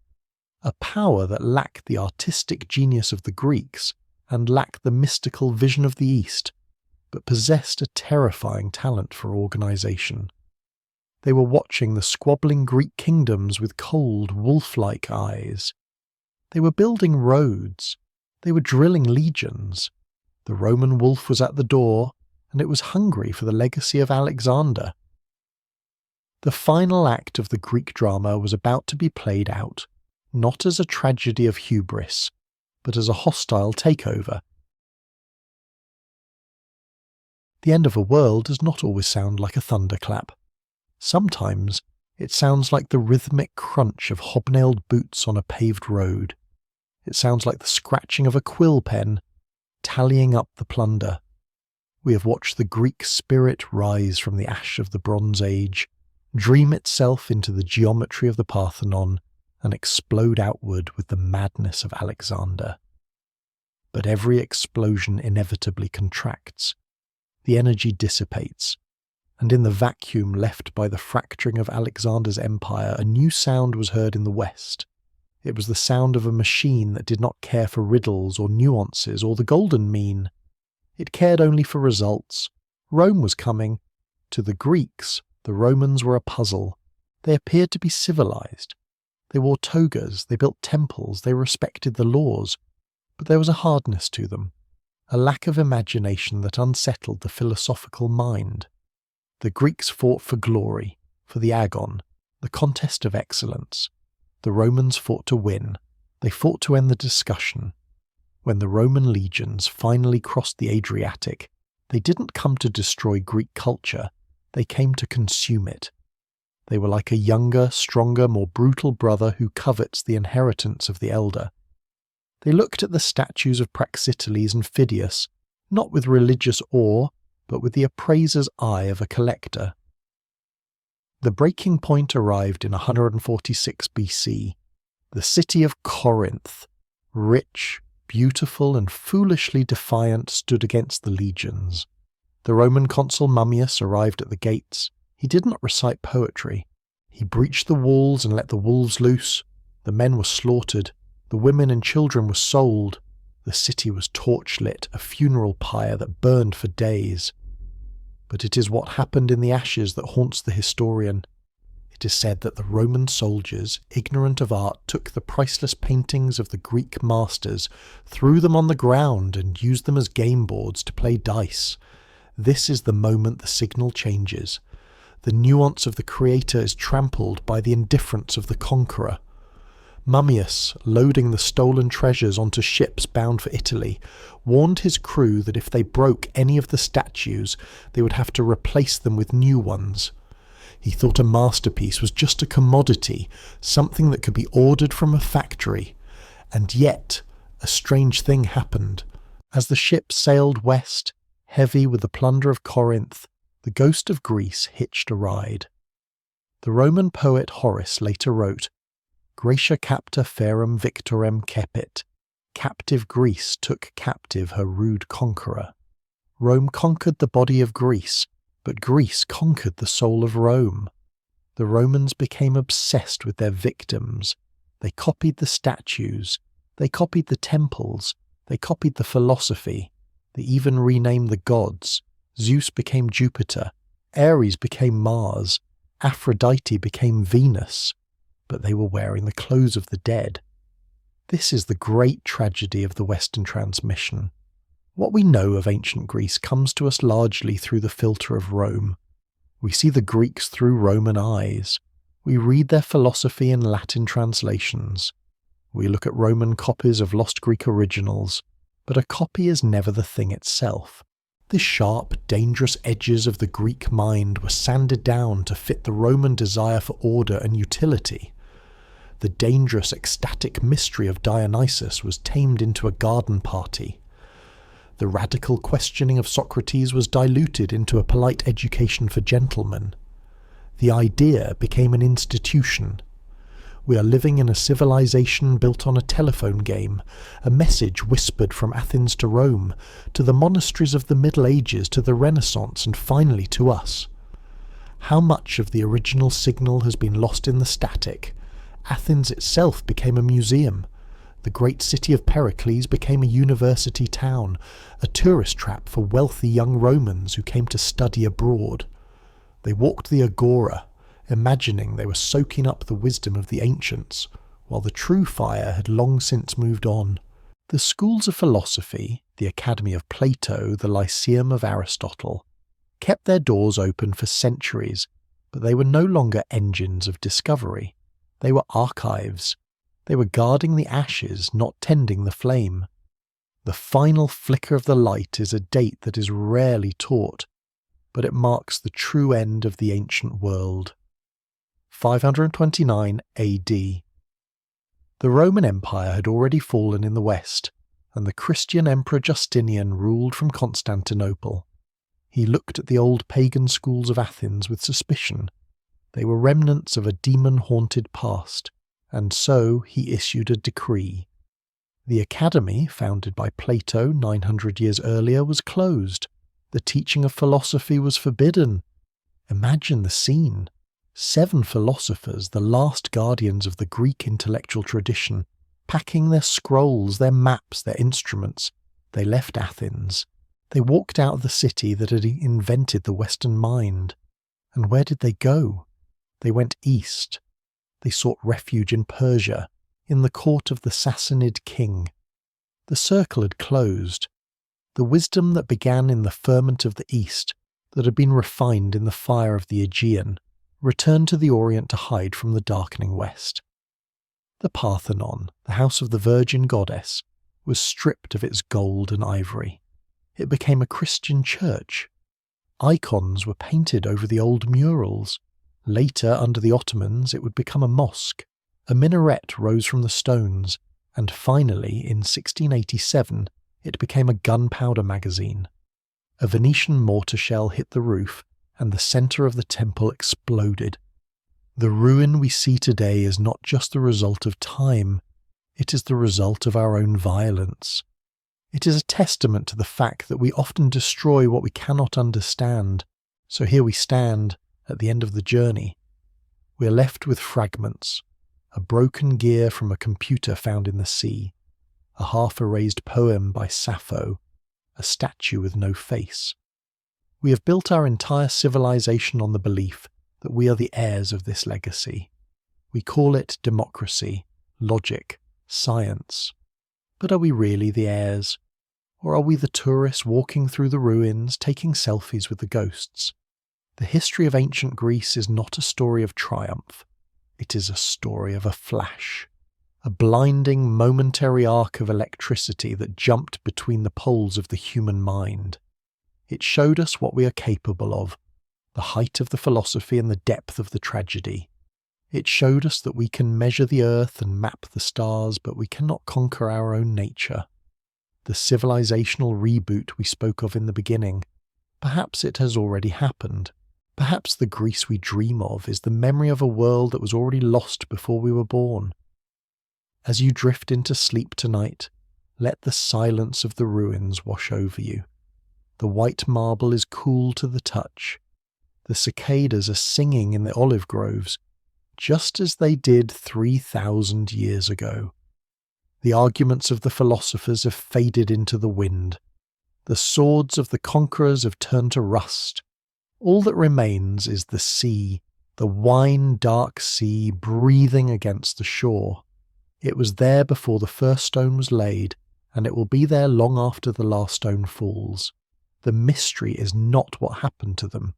A power that lacked the artistic genius of the Greeks and lacked the mystical vision of the East, but possessed a terrifying talent for organisation. They were watching the squabbling Greek kingdoms with cold, wolf-like eyes. They were building roads. They were drilling legions. The Roman wolf was at the door, and it was hungry for the legacy of Alexander. The final act of the Greek drama was about to be played out, not as a tragedy of hubris, but as a hostile takeover. The end of a world does not always sound like a thunderclap. Sometimes it sounds like the rhythmic crunch of hobnailed boots on a paved road. It sounds like the scratching of a quill pen, tallying up the plunder. We have watched the Greek spirit rise from the ash of the Bronze Age, dream itself into the geometry of the Parthenon, and explode outward with the madness of Alexander. But every explosion inevitably contracts. The energy dissipates. and in the vacuum left by the fracturing of Alexander's empire, a new sound was heard in the west. It was the sound of a machine that did not care for riddles or nuances or the golden mean. It cared only for results. Rome was coming. To the Greeks, the Romans were a puzzle. They appeared to be civilized. They wore togas, they built temples, they respected the laws, but there was a hardness to them, a lack of imagination that unsettled the philosophical mind. The Greeks fought for glory, for the agon, the contest of excellence. The Romans fought to win. They fought to end the discussion. When the Roman legions finally crossed the Adriatic, they didn't come to destroy Greek culture, they came to consume it. They were like a younger, stronger, more brutal brother who covets the inheritance of the elder. They looked at the statues of Praxiteles and Phidias, not with religious awe, but with the appraiser's eye of a collector. The breaking point arrived in 146 BC. The city of Corinth, rich, beautiful, and foolishly defiant, stood against the legions. The Roman consul Mummius arrived at the gates. He did not recite poetry. He breached the walls and let the wolves loose. The men were slaughtered. The women and children were sold. The city was torch-lit, a funeral pyre that burned for days. But it is what happened in the ashes that haunts the historian. It is said that the Roman soldiers, ignorant of art, took the priceless paintings of the Greek masters, threw them on the ground, and used them as game boards to play dice. This is the moment the signal changes. The nuance of the creator is trampled by the indifference of the conqueror. Mummius, loading the stolen treasures onto ships bound for Italy, warned his crew that if they broke any of the statues, they would have to replace them with new ones. He thought a masterpiece was just a commodity, something that could be ordered from a factory. And yet, a strange thing happened. As the ship sailed west, heavy with the plunder of Corinth, the ghost of Greece hitched a ride. The Roman poet Horace later wrote, "Graecia capta ferrum victorem cepit." Captive Greece took captive her rude conqueror. Rome conquered the body of Greece, but Greece conquered the soul of Rome. The Romans became obsessed with their victims. They copied the statues. They copied the temples. They copied the philosophy. They even renamed the gods. Zeus became Jupiter. Ares became Mars. Aphrodite became Venus. But they were wearing the clothes of the dead. This is the great tragedy of the Western transmission. What we know of ancient Greece comes to us largely through the filter of Rome. We see the Greeks through Roman eyes. We read their philosophy in Latin translations. We look at Roman copies of lost Greek originals, but a copy is never the thing itself. The sharp, dangerous edges of the Greek mind were sanded down to fit the Roman desire for order and utility. The dangerous, ecstatic mystery of Dionysus was tamed into a garden party. The radical questioning of Socrates was diluted into a polite education for gentlemen. The idea became an institution. We are living in a civilization built on a telephone game, a message whispered from Athens to Rome, to the monasteries of the Middle Ages, to the Renaissance, and finally to us. How much of the original signal has been lost in the static? Athens itself became a museum. The great city of Pericles became a university town, a tourist trap for wealthy young Romans who came to study abroad. They walked the agora, imagining they were soaking up the wisdom of the ancients, while the true fire had long since moved on. The schools of philosophy, the Academy of Plato, the Lyceum of Aristotle, kept their doors open for centuries, but they were no longer engines of discovery. They were archives. They were guarding the ashes, not tending the flame. The final flicker of the light is a date that is rarely taught, but it marks the true end of the ancient world. 529 AD. The Roman Empire had already fallen in the west, and the Christian Emperor Justinian ruled from Constantinople. He looked at the old pagan schools of Athens with suspicion. They were remnants of a demon-haunted past, and so he issued a decree. The academy, founded by Plato 900 years earlier, was closed. The teaching of philosophy was forbidden. Imagine the scene. 7 philosophers, the last guardians of the Greek intellectual tradition, packing their scrolls, their maps, their instruments. They left Athens. They walked out of the city that had invented the Western mind. And where did they go? They went east. They sought refuge in Persia, in the court of the Sassanid king. The circle had closed. The wisdom that began in the ferment of the east, that had been refined in the fire of the Aegean, returned to the Orient to hide from the darkening west. The Parthenon, the house of the virgin goddess, was stripped of its gold and ivory. It became a Christian church. Icons were painted over the old murals. Later, under the Ottomans, it would become a mosque. A minaret rose from the stones, and finally, in 1687, it became a gunpowder magazine. A Venetian mortar shell hit the roof, and the centre of the temple exploded. The ruin we see today is not just the result of time, it is the result of our own violence. It is a testament to the fact that we often destroy what we cannot understand. So here we stand, at the end of the journey. We are left with fragments, a broken gear from a computer found in the sea, a half-erased poem by Sappho, a statue with no face. We have built our entire civilization on the belief that we are the heirs of this legacy. We call it democracy, logic, science. But are we really the heirs? Or are we the tourists walking through the ruins, taking selfies with the ghosts? The history of ancient Greece is not a story of triumph. It is a story of a flash. A blinding, momentary arc of electricity that jumped between the poles of the human mind. It showed us what we are capable of, the height of the philosophy and the depth of the tragedy. It showed us that we can measure the earth and map the stars, but we cannot conquer our own nature. The civilizational reboot we spoke of in the beginning, perhaps it has already happened. Perhaps the Greece we dream of is the memory of a world that was already lost before we were born. As you drift into sleep tonight, let the silence of the ruins wash over you. The white marble is cool to the touch. The cicadas are singing in the olive groves, just as they did 3,000 years ago. The arguments of the philosophers have faded into the wind. The swords of the conquerors have turned to rust. All that remains is the sea, the wine-dark sea breathing against the shore. It was there before the first stone was laid, and it will be there long after the last stone falls. The mystery is not what happened to them.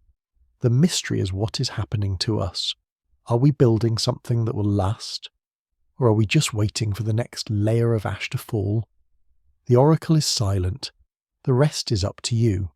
The mystery is what is happening to us. Are we building something that will last? Or are we just waiting for the next layer of ash to fall? The oracle is silent. The rest is up to you.